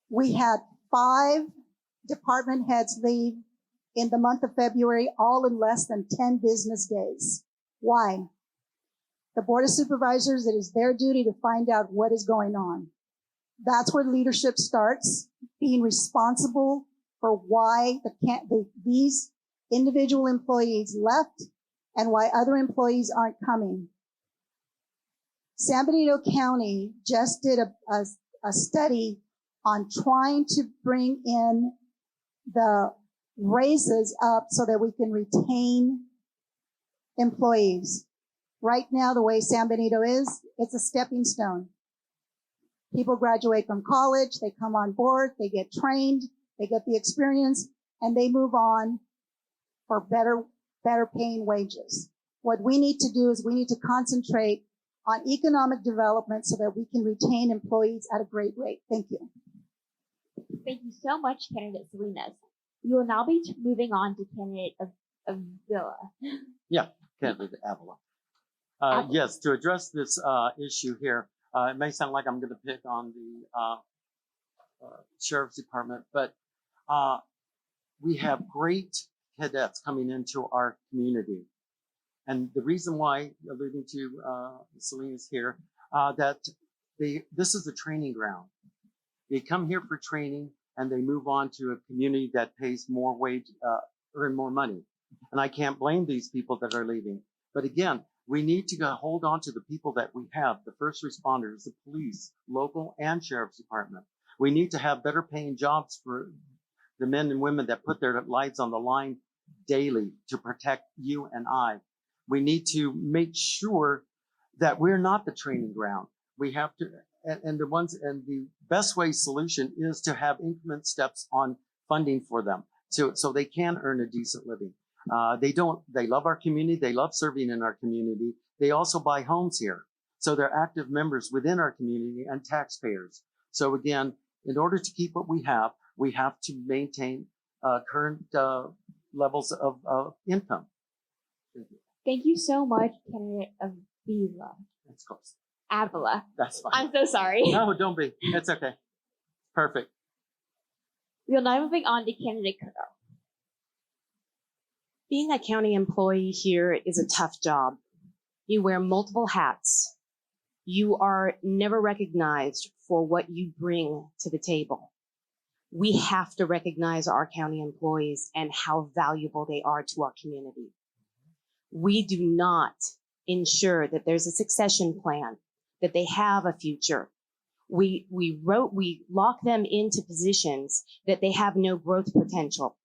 We had 5 department heads leave in the month of February, all in less than 10 business days. Why? The Board of Supervisors, it is their duty to find out what is going on. That's where leadership starts, being responsible for why these individual employees left and why other employees aren't coming. San Benito County just did a study on trying to bring in the raises up so that we can retain employees. Right now, the way San Benito is, it's a stepping stone. People graduate from college, they come on board, they get trained, they get the experience, and they move on for better paying wages. What we need to do is we need to concentrate on economic development so that we can retain employees at a great rate. Thank you. Thank you so much, candidate Salinas. We will now be moving on to candidate Avila. Yeah, candidate Avila. Yes, to address this issue here, it may sound like I'm going to pick on the Sheriff's Department, but we have great cadets coming into our community. And the reason why, alluding to Salinas here, that this is a training ground. They come here for training and they move on to a community that pays more wage, earn more money. And I can't blame these people that are leaving. But again, we need to hold on to the people that we have, the first responders, the police, local and Sheriff's Department. We need to have better paying jobs for the men and women that put their lives on the line daily to protect you and I. We need to make sure that we're not the training ground. We have to, and the best way solution is to have increment steps on funding for them so they can earn a decent living. They love our community. They love serving in our community. They also buy homes here. So they're active members within our community and taxpayers. So again, in order to keep what we have to maintain current levels of income. Thank you. Thank you so much, candidate Avila. That's close. Avila. That's fine. I'm so sorry. No, don't be. It's okay. Perfect. We are now moving on to candidate Curro. Being a county employee here is a tough job. You wear multiple hats. You are never recognized for what you bring to the table. We have to recognize our county employees and how valuable they are to our community. We do not ensure that there's a succession plan, that they have a future. We lock them into positions that they have no growth potential.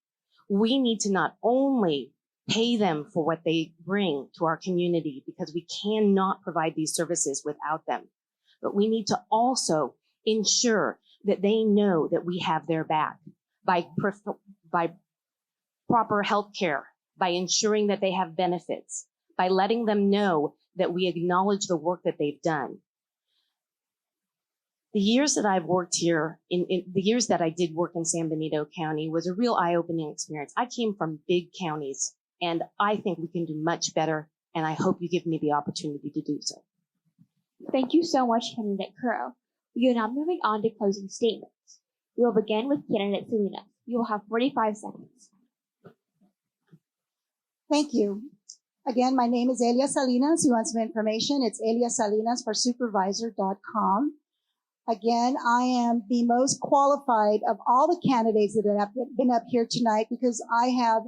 We need to not only pay them for what they bring to our community, because we cannot provide these services without them, but we need to also ensure that they know that we have their back by proper health care, by ensuring that they have benefits, by letting them know that we acknowledge the work that they've done. The years that I've worked here, in the years that I did work in San Benito County, was a real eye-opening experience. I came from big counties, and I think we can do much better, and I hope you give me the opportunity to do so. Thank you so much, candidate Curro. We are now moving on to closing statements. We will begin with candidate Salinas. You will have 45 seconds. Thank you. Again, my name is Elia Salinas. You want some information? It's Elia Salinas for supervisor.com. Again, I am the most qualified of all the candidates that have been up here tonight because I have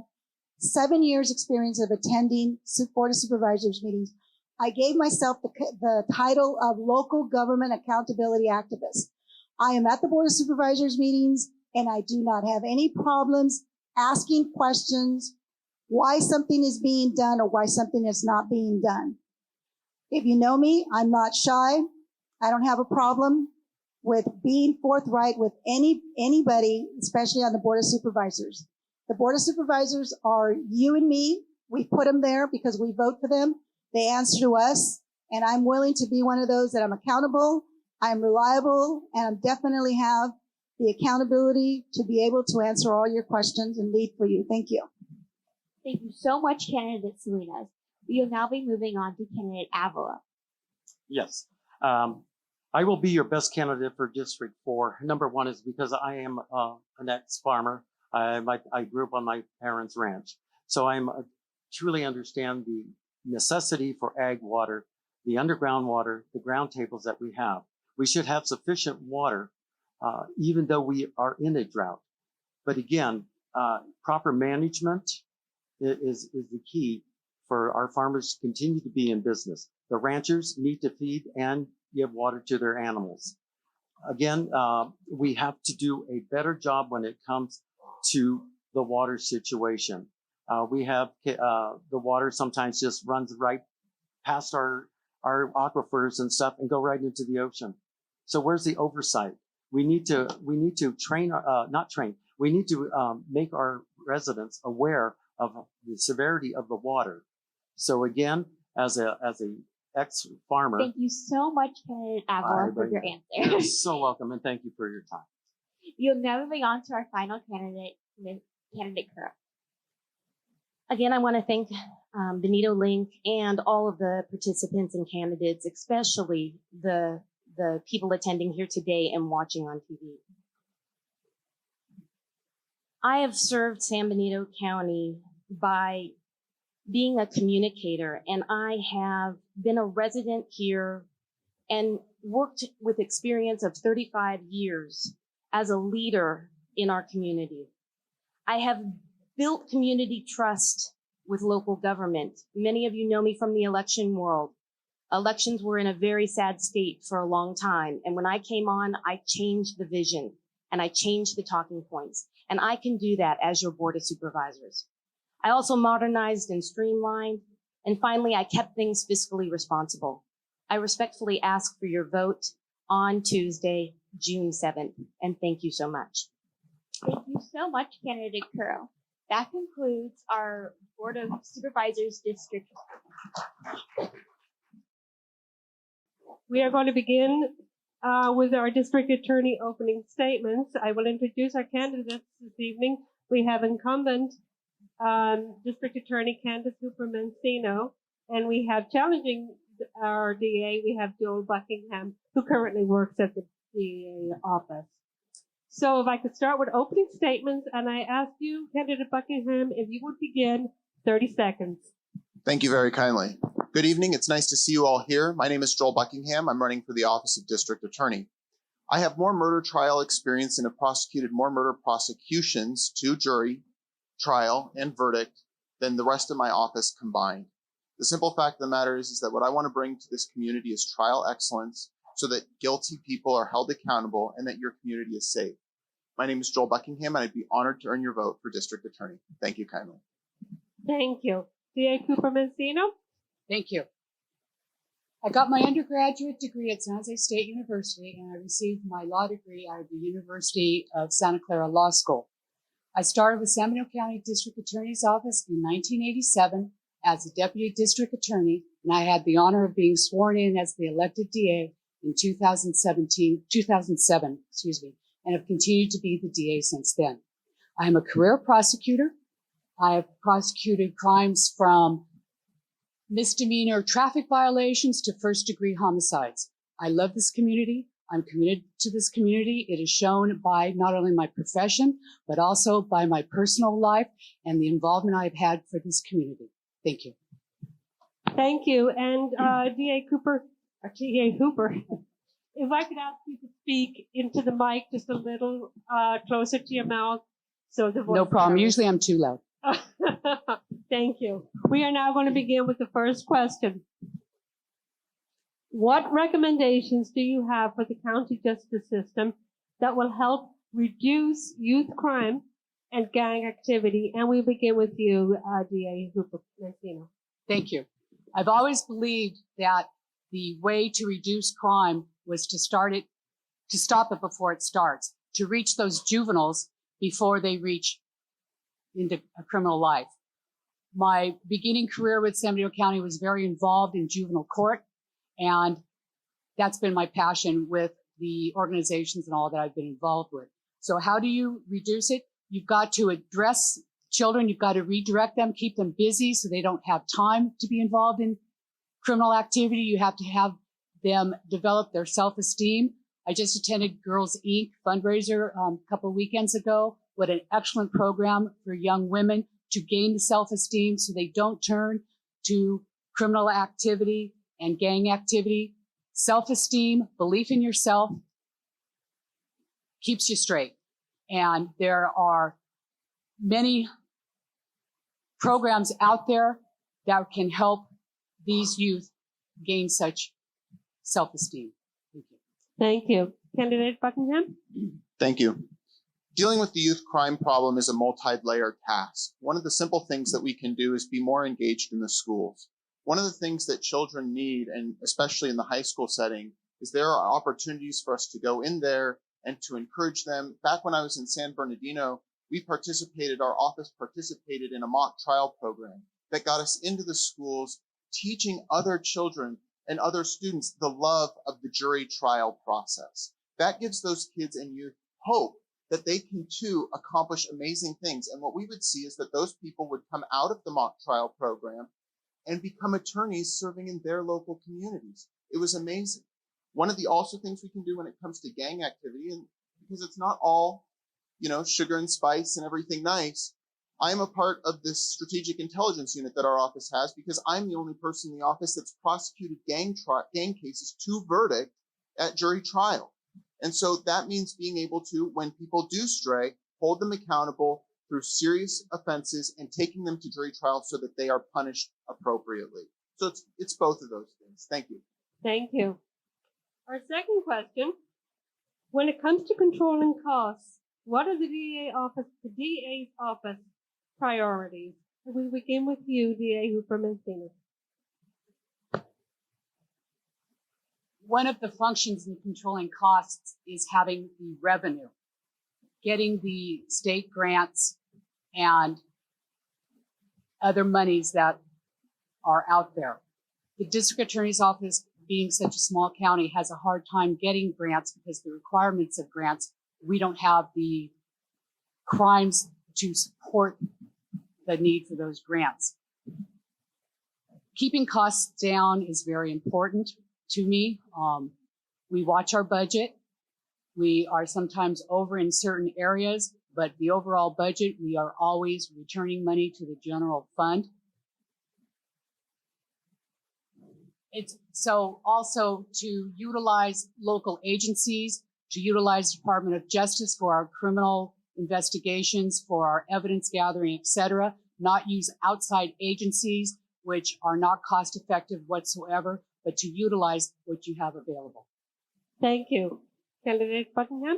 7 years experience of attending Board of Supervisors meetings. I gave myself the title of local government accountability activist. I am at the Board of Supervisors meetings and I do not have any problems asking questions why something is being done or why something is not being done. If you know me, I'm not shy. I don't have a problem with being forthright with anybody, especially on the Board of Supervisors. The Board of Supervisors are you and me. We put them there because we vote for them. They answer to us, and I'm willing to be one of those that I'm accountable, I'm reliable, and I definitely have the accountability to be able to answer all your questions and lead for you. Thank you. Thank you so much, candidate Salinas. We will now be moving on to candidate Avila. Yes. I will be your best candidate for District 4. Number one is because I am an ex-farmer. I grew up on my parents' ranch. So I truly understand the necessity for ag water, the underground water, the ground tables that we have. We should have sufficient water, even though we are in a drought. But again, proper management is the key for our farmers to continue to be in business. The ranchers need to feed and give water to their animals. Again, we have to do a better job when it comes to the water situation. We have the water sometimes just runs right past our aquifers and stuff and go right into the ocean. So where's the oversight? We need to train, we need to make our residents aware of the severity of the water. So again, as a ex-farmer. Thank you so much, candidate Avila, for your answer. You're so welcome, and thank you for your time. You're now moving on to our final candidate, candidate Curro. Again, I want to thank BenitoLink and all of the participants and candidates, especially the people attending here today and watching on TV. I have served San Benito County by being a communicator, and I have been a resident here and worked with experience of 35 years as a leader in our community. I have built community trust with local government. Many of you know me from the election world. Elections were in a very sad state for a long time. And when I came on, I changed the vision and I changed the talking points. And I can do that as your Board of Supervisors. I also modernized and streamlined. And finally, I kept things fiscally responsible. I respectfully ask for your vote on Tuesday, June 7th, and thank you so much. Thank you so much, Candidate Curro. That concludes our Board of Supervisors District. We are going to begin with our district attorney opening statements. I will introduce our candidates this evening. We have incumbent District Attorney Candace Hooper-Mancino, and we have challenging our DA, we have Joel Buckingham, who currently works at the DA office. So if I could start with opening statements, and I ask you, Candidate Buckingham, if you would begin, 30 seconds. Thank you very kindly. Good evening. It's nice to see you all here. My name is Joel Buckingham. I'm running for the office of District Attorney. I have more murder trial experience and have prosecuted more murder prosecutions to jury, trial, and verdict than the rest of my office combined. The simple fact of the matter is that what I want to bring to this community is trial excellence so that guilty people are held accountable and that your community is safe. My name is Joel Buckingham, and I'd be honored to earn your vote for District Attorney. Thank you kindly. Thank you. DA Cooper-Mancino? Thank you. I got my undergraduate degree at San Jose State University, and I received my law degree out of the University of Santa Clara Law School. I started with San Benito County District Attorney's Office in 1987 as a deputy district attorney, and I had the honor of being sworn in as the elected DA in 2007, and have continued to be the DA since then. I am a career prosecutor. I have prosecuted crimes from misdemeanor traffic violations to first-degree homicides. I love this community. I'm committed to this community. It is shown by not only my profession, but also by my personal life and the involvement I've had for this community. Thank you. Thank you. And DA Hooper, if I could ask you to speak into the mic just a little closer to your mouth, so the voice. No problem. Usually I'm too loud. Thank you. We are now going to begin with the first question. What recommendations do you have for the county justice system that will help reduce youth crime and gang activity? And we begin with you, DA Hooper-Mancino. Thank you. I've always believed that the way to reduce crime was to stop it before it starts, to reach those juveniles before they reach into a criminal life. My beginning career with San Benito County was very involved in juvenile court, and that's been my passion with the organizations and all that I've been involved with. So how do you reduce it? You've got to address children. You've got to redirect them, keep them busy so they don't have time to be involved in criminal activity. You have to have them develop their self-esteem. I just attended Girls Inc. fundraiser a couple of weekends ago. What an excellent program for young women to gain the self-esteem so they don't turn to criminal activity and gang activity. Self-esteem, belief in yourself keeps you straight. And there are many programs out there that can help these youth gain such self-esteem. Thank you. Thank you. Candidate Buckingham? Thank you. Dealing with the youth crime problem is a multi-layered task. One of the simple things that we can do is be more engaged in the schools. One of the things that children need, and especially in the high school setting, is there are opportunities for us to go in there and to encourage them. Back when I was in San Bernardino, our office participated in a mock trial program that got us into the schools, teaching other children and other students the love of the jury trial process. That gives those kids and youth hope that they can too accomplish amazing things. And what we would see is that those people would come out of the mock trial program and become attorneys serving in their local communities. It was amazing. One of the also things we can do when it comes to gang activity, and because it's not all, sugar and spice and everything nice, I'm a part of this strategic intelligence unit that our office has because I'm the only person in the office that's prosecuted gang cases to verdict at jury trial. And so that means being able to, when people do stray, hold them accountable through serious offenses and taking them to jury trial so that they are punished appropriately. So it's both of those things. Thank you. Thank you. Our second question, when it comes to controlling costs, what are the DA's office priorities? We begin with you, DA Hooper-Mancino. one of the functions in controlling costs is having the revenue, getting the state grants and other monies that are out there. The district attorney's office, being such a small county, has a hard time getting grants because the requirements of grants, we don't have the crimes to support the need for those grants. Keeping costs down is very important to me. We watch our budget. We are sometimes over in certain areas, but the overall budget, we are always returning money to the general fund. It's so also to utilize local agencies, to utilize Department of Justice for our criminal investigations, for our evidence gathering, et cetera, not use outside agencies which are not cost effective whatsoever, but to utilize what you have available. Thank you. Candidate Buckingham?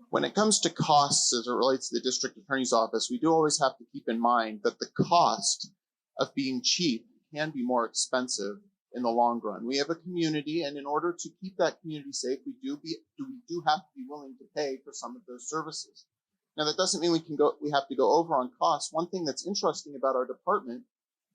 When it comes to costs as it relates to the district attorney's office, we do always have to keep in mind that the cost of being cheap can be more expensive in the long run. We have a community, and in order to keep that community safe, we do have to be willing to pay for some of those services. Now, that doesn't mean we have to go over on costs. One thing that's interesting about our department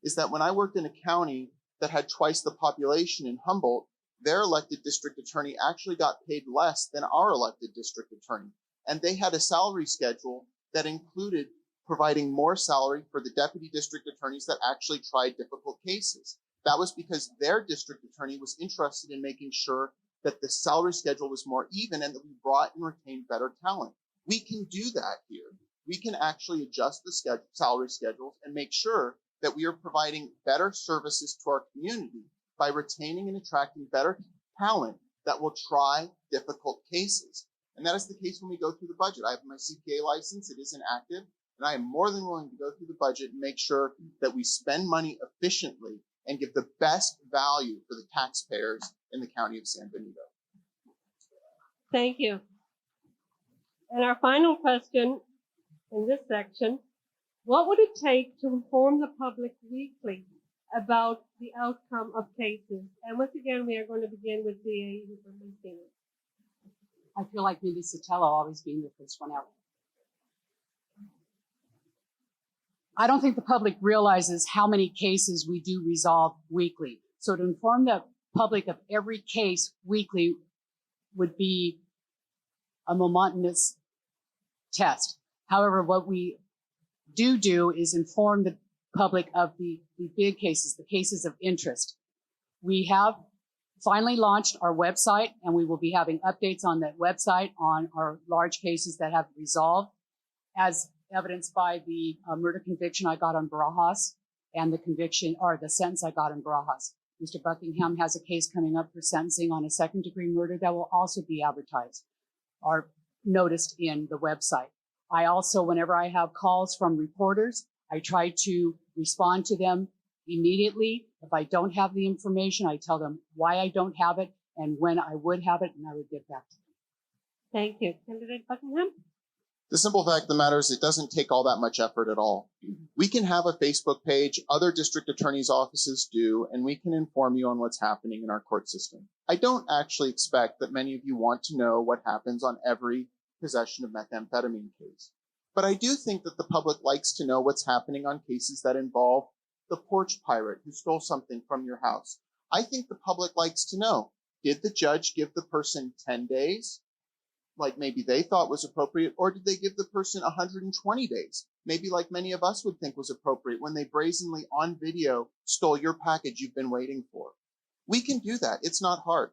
is that when I worked in a county that had twice the population in Humboldt, their elected district attorney actually got paid less than our elected district attorney. And they had a salary schedule that included providing more salary for the deputy district attorneys that actually tried difficult cases. That was because their district attorney was interested in making sure that the salary schedule was more even and that we brought and retained better talent. We can do that here. We can actually adjust the salary schedules and make sure that we are providing better services to our community by retaining and attracting better talent that will try difficult cases. And that is the case when we go through the budget. I have my CPA license, it is inactive, and I am more than willing to go through the budget and make sure that we spend money efficiently and give the best value for the taxpayers in the county of San Benito. Thank you. And our final question in this section, what would it take to inform the public weekly about the outcome of cases? And once again, we are going to begin with DA Hooper. I feel like maybe Sotelo always being the first one out. I don't think the public realizes how many cases we do resolve weekly. So to inform the public of every case weekly would be a monotonous test. However, what we do is inform the public of the big cases, the cases of interest. We have finally launched our website, and we will be having updates on that website on our large cases that have resolved, as evidenced by the murder conviction I got on Barajas and the conviction or the sentence I got on Barajas. Mr. Buckingham has a case coming up for sentencing on a second-degree murder that will also be advertised or noticed in the website. I also, whenever I have calls from reporters, I try to respond to them immediately. If I don't have the information, I tell them why I don't have it and when I would have it, and I would get back to them. Thank you. Candidate Buckingham? The simple fact of the matter is it doesn't take all that much effort at all. We can have a Facebook page, other district attorneys' offices do, and we can inform you on what's happening in our court system. I don't actually expect that many of you want to know what happens on every possession of methamphetamine case. But I do think that the public likes to know what's happening on cases that involve the porch pirate who stole something from your house. I think the public likes to know, did the judge give the person 10 days, like maybe they thought was appropriate, or did they give the person 120 days, maybe like many of us would think was appropriate when they brazenly on video stole your package you've been waiting for? We can do that. It's not hard.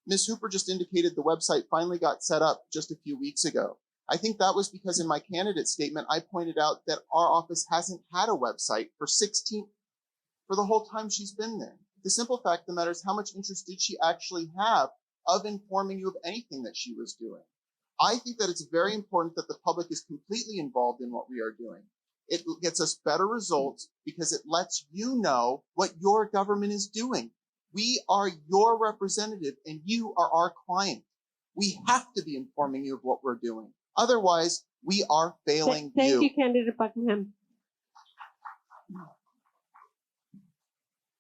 Ms. Hooper just indicated the website finally got set up just a few weeks ago. I think that was because in my candidate statement, I pointed out that our office hasn't had a website for the whole time she's been there. The simple fact of the matter is, how much interest did she actually have of informing you of anything that she was doing? I think that it's very important that the public is completely involved in what we are doing. It gets us better results because it lets you know what your government is doing. We are your representative and you are our client. We have to be informing you of what we're doing. Otherwise, we are failing you. Thank you, Candidate Buckingham.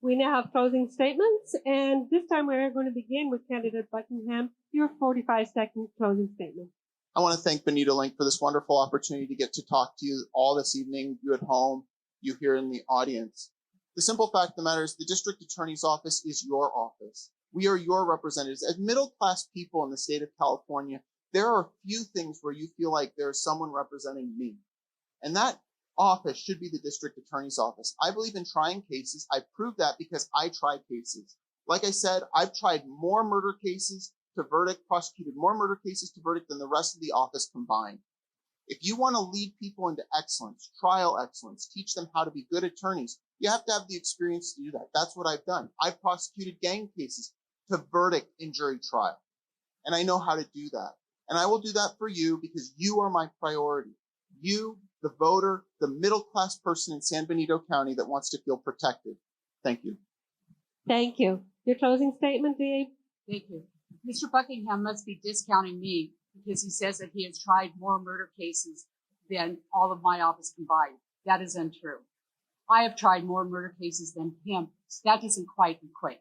We now have closing statements, and this time we're going to begin with candidate Buckingham. Your 45-second closing statement. I want to thank BenitoLink for this wonderful opportunity to get to talk to you all this evening, you at home, you here in the audience. The simple fact of the matter is the district attorney's office is your office. We are your representatives. As middle-class people in the state of California, there are few things where you feel like there's someone representing me. And that office should be the district attorney's office. I believe in trying cases. I proved that because I try cases. Like I said, I've tried more murder cases to verdict, prosecuted more murder cases to verdict than the rest of the office combined. If you want to lead people into excellence, trial excellence, teach them how to be good attorneys, you have to have the experience to do that. That's what I've done. I've prosecuted gang cases to verdict in jury trial. And I know how to do that. And I will do that for you because you are my priority. You, the voter, the middle-class person in San Benito County that wants to feel protected. Thank you. Thank you. Your closing statement, Dave? Thank you. Mr. Buckingham must be discounting me because he says that he has tried more murder cases than all of my office combined. That is untrue. I have tried more murder cases than him. So that doesn't quite equate.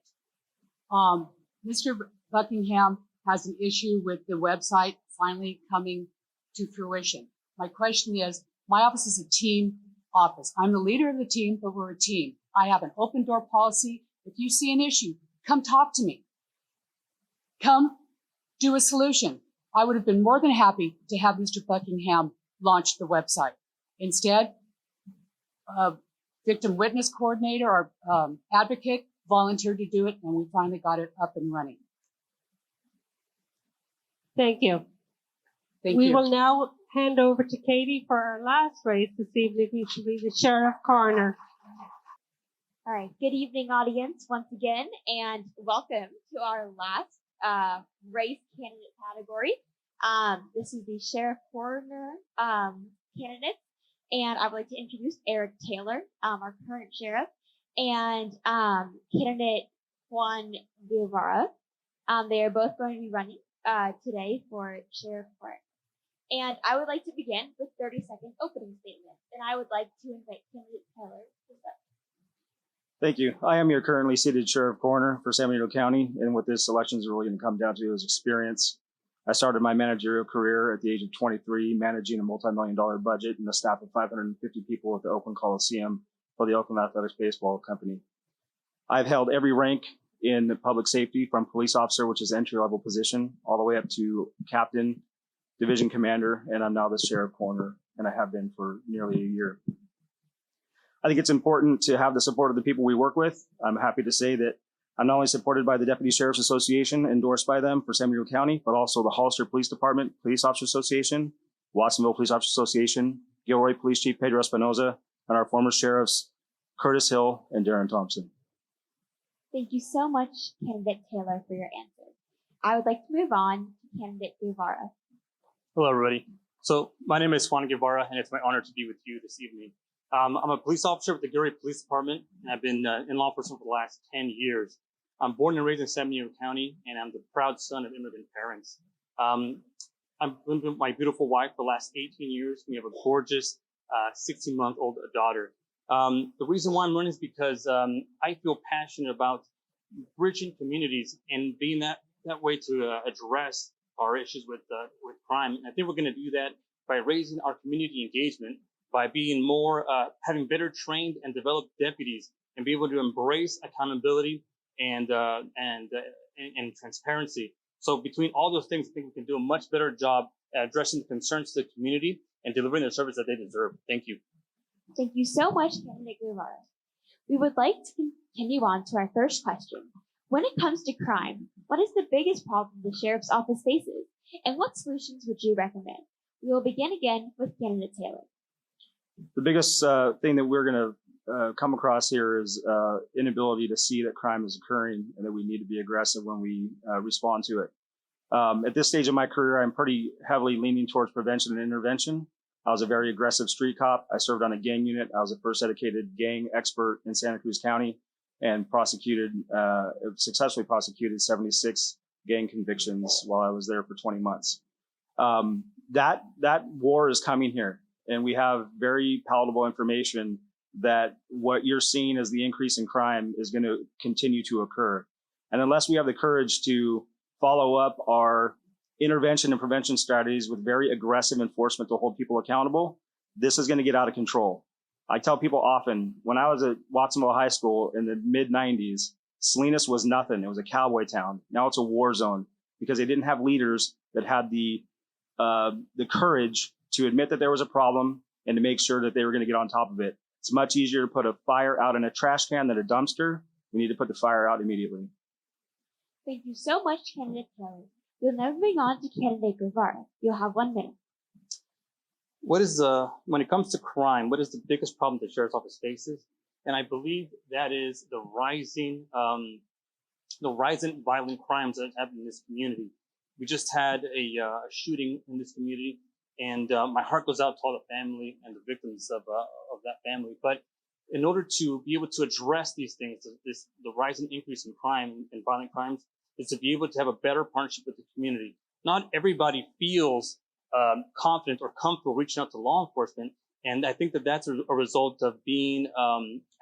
Mr. Buckingham has an issue with the website finally coming to fruition. My question is, my office is a team office. I'm the leader of the team, but we're a team. I have an open door policy. If you see an issue, come talk to me. Come do a solution. I would have been more than happy to have Mr. Buckingham launch the website. Instead, a victim witness coordinator or advocate volunteered to do it, and we finally got it up and running. Thank you. Thank we you. will now hand over to Katie for our last race this evening, which will be the Sheriff-Coroner. All right. Good evening, audience, once again, and welcome to our last race candidate category. This is the Sheriff-Coroner candidate, and I would like to introduce Eric Taylor, our current sheriff, and candidate Juan Guevara. They are both going to be running today for Sheriff-Coroner. And I would like to begin with 30-second opening statements, and I would like to invite candidate Taylor to start. Thank you. I am your currently seated Sheriff-Coroner for San Benito County, and what this election is really going to come down to is experience. I started my managerial career at the age of 23, managing a multi-million-dollar budget and a staff of 550 people at the Oakland Coliseum for the Oakland Athletics Baseball Company. I've held every rank in public safety, from police officer, which is entry-level position, all the way up to captain, division commander, and I'm now the Sheriff-Coroner, and I have been for nearly a year. I think it's important to have the support of the people we work with. I'm happy to say that I'm not only supported by the Deputy Sheriff's Association, endorsed by them for San Benito County, but also the Hollister Police Department Police Officer Association, Watsonville Police Officer Association, Gilroy Police Chief Pedro Espinoza, and our former sheriffs, Curtis Hill and Darren Thompson. Thank you so much, candidate Taylor, for your answer. I would like to move on to candidate Guevara. Hello, everybody. So my name is Juan Guevara, and it's my honor to be with you this evening. I'm a police officer with the Gilroy Police Department, and I've been in law enforcement for the last 10 years. I'm born and raised in San Benito County, and I'm the proud son of immigrant parents. I've been with my beautiful wife for the last 18 years. We have a gorgeous 16-month-old daughter. The reason why I'm running is because I feel passionate about bridging communities and being that way to address our issues with crime. And I think we're going to do that by raising our community engagement, by being more, having better trained and developed deputies, and be able to embrace accountability and transparency. So between all those things, I think we can do a much better job at addressing the concerns of the community and delivering the service that they deserve. Thank you. Thank you so much, candidate Guevara. We would like to continue on to our first question. When it comes to crime, what is the biggest problem the sheriff's office faces, and what solutions would you recommend? We will begin again with candidate Taylor. The biggest thing that we're going to come across here is inability to see that crime is occurring and that we need to be aggressive when we respond to it. At this stage of my career, I'm pretty heavily leaning towards prevention and intervention. I was a very aggressive street cop. I served on a gang unit. I was a first dedicated gang expert in Santa Cruz County and successfully prosecuted 76 gang convictions while I was there for 20 months. That war is coming here, and we have very palatable information that what you're seeing as the increase in crime is going to continue to occur. And unless we have the courage to follow up our intervention and prevention strategies with very aggressive enforcement to hold people accountable, this is going to get out of control. I tell people often, when I was at Watsonville High School in the mid-90s, Salinas was nothing. It was a cowboy town. Now it's a war zone because they didn't have leaders that had the courage to admit that there was a problem and to make sure that they were going to get on top of it. It's much easier to put a fire out in a trash can than a dumpster. We need to put the fire out immediately. Thank you so much, candidate Kelly. We'll now move on to candidate Guevara. You'll have 1 minute. When it comes to crime, what is the biggest problem the sheriff's office faces? And I believe that is the rising violent crimes that happen in this community. We just had a shooting in this community, and my heart goes out to all the family and the victims of that family. But in order to be able to address these things, the rising increase in crime and violent crimes, is to be able to have a better partnership with the community. Not everybody feels confident or comfortable reaching out to law enforcement, and I think that that's a result of being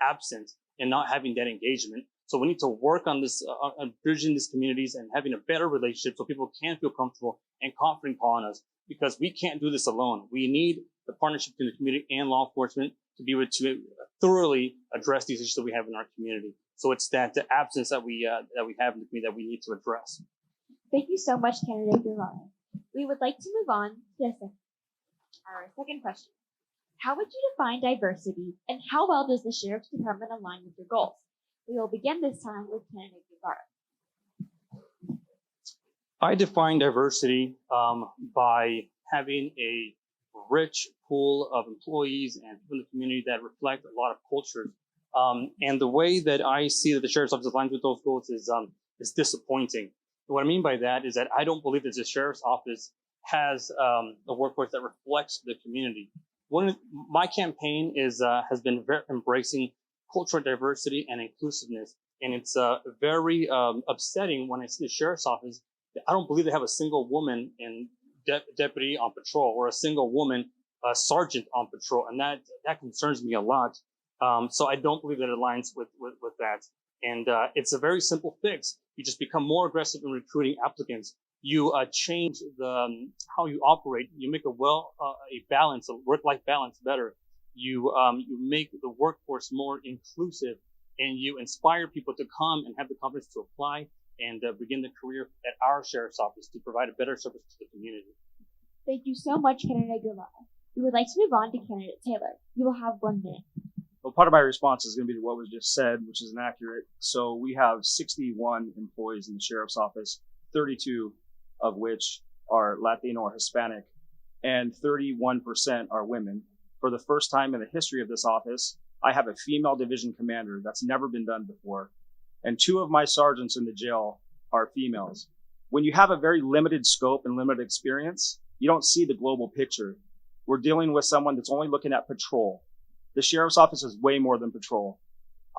absent and not having that engagement. So we need to work on this, on bridging these communities and having a better relationship so people can feel comfortable and confident calling us, because we can't do this alone. We need the partnership between the community and law enforcement to be able to thoroughly address these issues that we have in our community. So it's the absence that we have in the community that we need to address. Thank you so much, candidate Guevara. We would like to move on to our second question. How would you define diversity, and how well does the Sheriff's Department align with your goals? We will begin this time with candidate Guevara. I define diversity by having a rich pool of employees and people in the community that reflect a lot of cultures. And the way that I see that the Sheriff's Office aligns with those goals is disappointing. And what I mean by that is that I don't believe that the Sheriff's Office has a workforce that reflects the community. My campaign has been embracing cultural diversity and inclusiveness, and it's very upsetting when I see the Sheriff's Office. I don't believe they have a single woman in deputy on patrol or a single woman sergeant on patrol, and that concerns me a lot. So I don't believe that it aligns with that. And it's a very simple fix. You just become more aggressive in recruiting applicants. You change how you operate. You make a work-life balance better. You make the workforce more inclusive, and you inspire people to come and have the confidence to apply and begin their career at our Sheriff's Office to provide a better service to the community. Thank you so much, candidate Guevara. We would like to move on to candidate Taylor. You will have 1 minute. Well, part of my response is going to be to what was just said, which is inaccurate. So we have 61 employees in the Sheriff's Office, 32 of which are Latino or Hispanic, and 31% are women. For the first time in the history of this office, I have a female division commander. That's never been done before. And 2 of my sergeants in the jail are females. When you have a very limited scope and limited experience, you don't see the global picture. We're dealing with someone that's only looking at patrol. The Sheriff's Office is way more than patrol.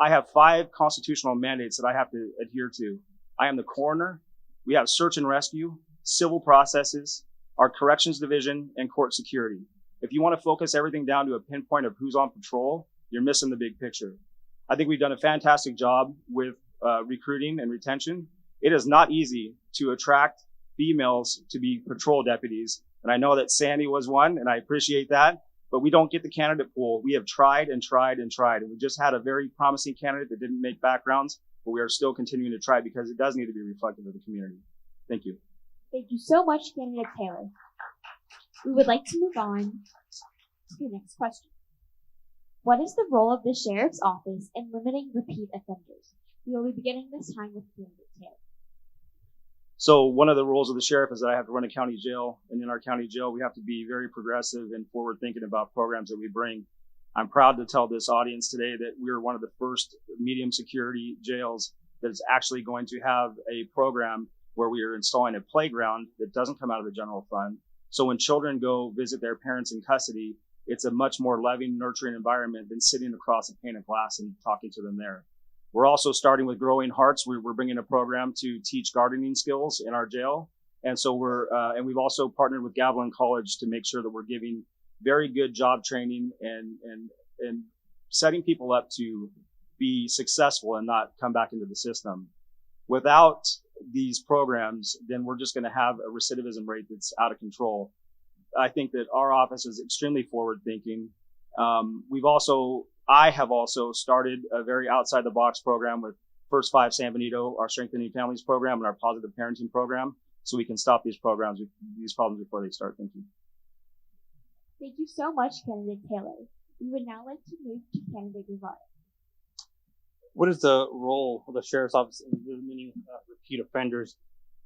I have 5 constitutional mandates that I have to adhere to. I am the coroner. We have search and rescue, civil processes, our corrections division, and court security. If you want to focus everything down to a pinpoint of who's on patrol, you're missing the big picture. I think we've done a fantastic job with recruiting and retention. It is not easy to attract females to be patrol deputies. And I know that Sandy was one, and I appreciate that, but we don't get the candidate pool. We have tried and tried and tried. And we just had a very promising candidate that didn't make backgrounds, but we are still continuing to try because it does need to be reflective of the community. Thank you. Thank you so much, candidate Taylor. We would like to move on to the next question. What is the role of the Sheriff's Office in limiting repeat offenders? We will be beginning this time with candidate Taylor. So one of the roles of the sheriff is that I have to run a county jail, and in our county jail, we have to be very progressive and forward thinking about programs that we bring. I'm proud to tell this audience today that we're one of the first medium security jails that is actually going to have a program where we are installing a playground that doesn't come out of the general fund. So when children go visit their parents in custody, it's a much more loving, nurturing environment than sitting across a pane of glass and talking to them there. We're also starting with Growing Hearts. We're bringing a program to teach gardening skills in our jail. And so and we've also partnered with Gavilan College to make sure that we're giving very good job training and setting people up to be successful and not come back into the system. Without these programs, then we're just going to have a recidivism rate that's out of control. I think that our office is extremely forward thinking. I have also started a very outside the box program with First Five San Benito, our Strengthening Families program, and our Positive Parenting program, so we can stop these problems before they start. Thank you. Thank you so much, candidate Taylor. We would now like to move to candidate Guevara. What is the role of the Sheriff's Office in limiting repeat offenders?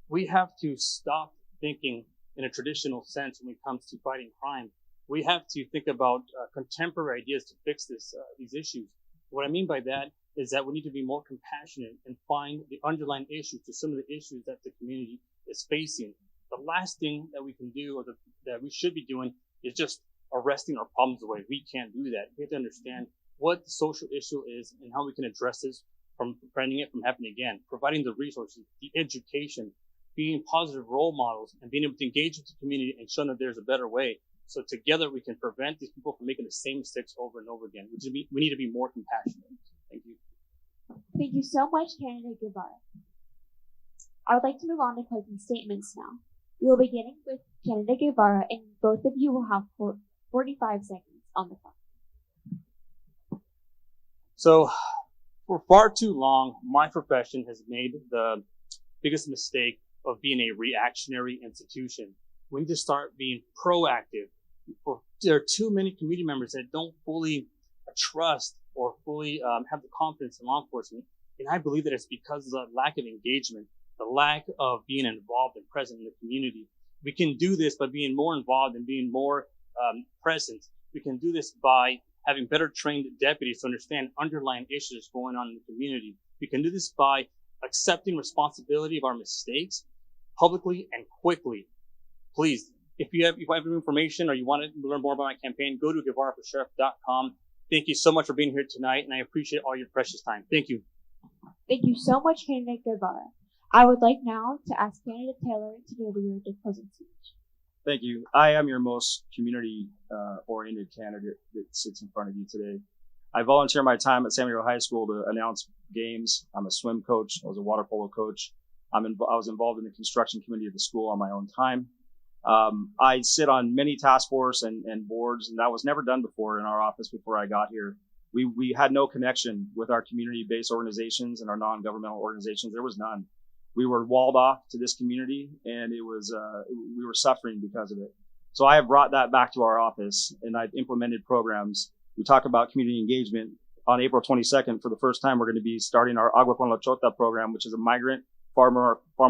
We have to stop thinking in a traditional sense when it comes to fighting crime. We have to think about contemporary ideas to fix these issues. What I mean by that is that we need to be more compassionate and find the underlying issues to some of the issues that the community is facing. The last thing that we can do, or that we should be doing, is just arresting our problems away. We can't do that. We have to understand what the social issue is and how we can address this from preventing it from happening again. Providing the resources, the education, being positive role models, and being able to engage with the community and show that there's a better way. So together we can prevent these people from making the same mistakes over and over again. We need to be more compassionate. Thank you. Thank you so much, candidate Guevara. I would like to move on to closing statements now. We will be beginning with candidate Guevara, and both of you will have 45 seconds on the clock. So for far too long, my profession has made the biggest mistake of being a reactionary institution. We need to start being proactive. There are too many community members that don't fully trust or fully have the confidence in law enforcement. And I believe that it's because of the lack of engagement, the lack of being involved and present in the community. We can do this by being more involved and being more present. We can do this by having better trained deputies to understand underlying issues going on in the community. We can do this by accepting responsibility of our mistakes publicly and quickly. Please, if you have information or you want to learn more about my campaign, go to GuevaraForSheriff.com. Thank you so much for being here tonight, and I appreciate all your precious time. Thank you. Thank you so much, candidate Guevara. I would like now to ask candidate Taylor to deliver your closing speech. Thank you. I am your most community-oriented candidate that sits in front of you today. I volunteer my time at San Benito High School to announce games. I'm a swim coach. I was a water polo coach. I was involved in the construction committee of the school on my own time. I sit on many task force and boards, and that was never done before in our office before I got here. We had no connection with our community-based organizations and our non-governmental organizations. There was none. We were walled off to this community, and it was we were suffering because of it. So I have brought that back to our office, and I've implemented programs. We talk about community engagement. On April 22nd, for the first time, we're going to be starting our Agua con la Chota program, which is a migrant farm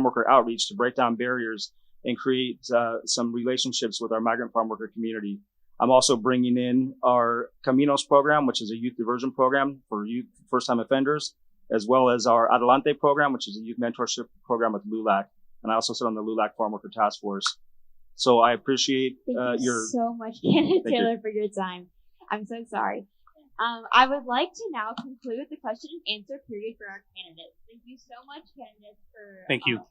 worker outreach to break down barriers and create some relationships with our migrant farm worker community. I'm also bringing in our Caminos program, which is a youth diversion program for youth first-time offenders, as well as our Adelante program, which is a youth mentorship program with LULAC. And I also sit on the LULAC Farm Worker Task Force. So I appreciate Thank you so much, candidate Taylor, for your time. I'm so sorry. I would like to now conclude the question and answer period for our candidates. Thank you so much, candidates, for... Thank you.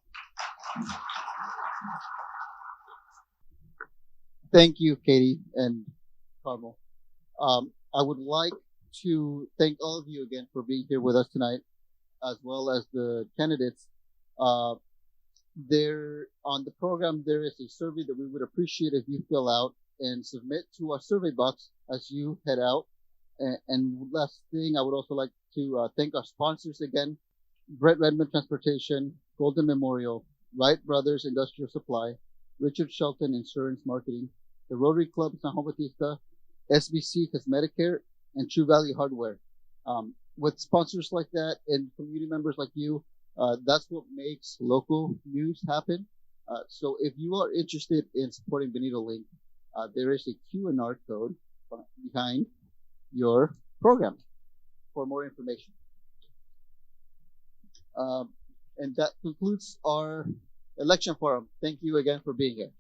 Thank you, Katie and Carmel. I would like to thank all of you again for being here with us tonight, as well as the candidates. There on the program, there is a survey that we would appreciate if you fill out and submit to our survey box as you head out. And last thing, I would also like to thank our sponsors again: Brent Redmond Transportation, Golden Memorial, Wright Brothers Industrial Supply, Richard Shelton Insurance Marketing, the Rotary Club San Bautista, SBC Cosmetic Care, and True Value Hardware. With sponsors like that and community members like you, that's what makes local news happen. So if you are interested in supporting BenitoLink, there is a Q&R code behind your program for more information. And that concludes our election forum. Thank you again for being here.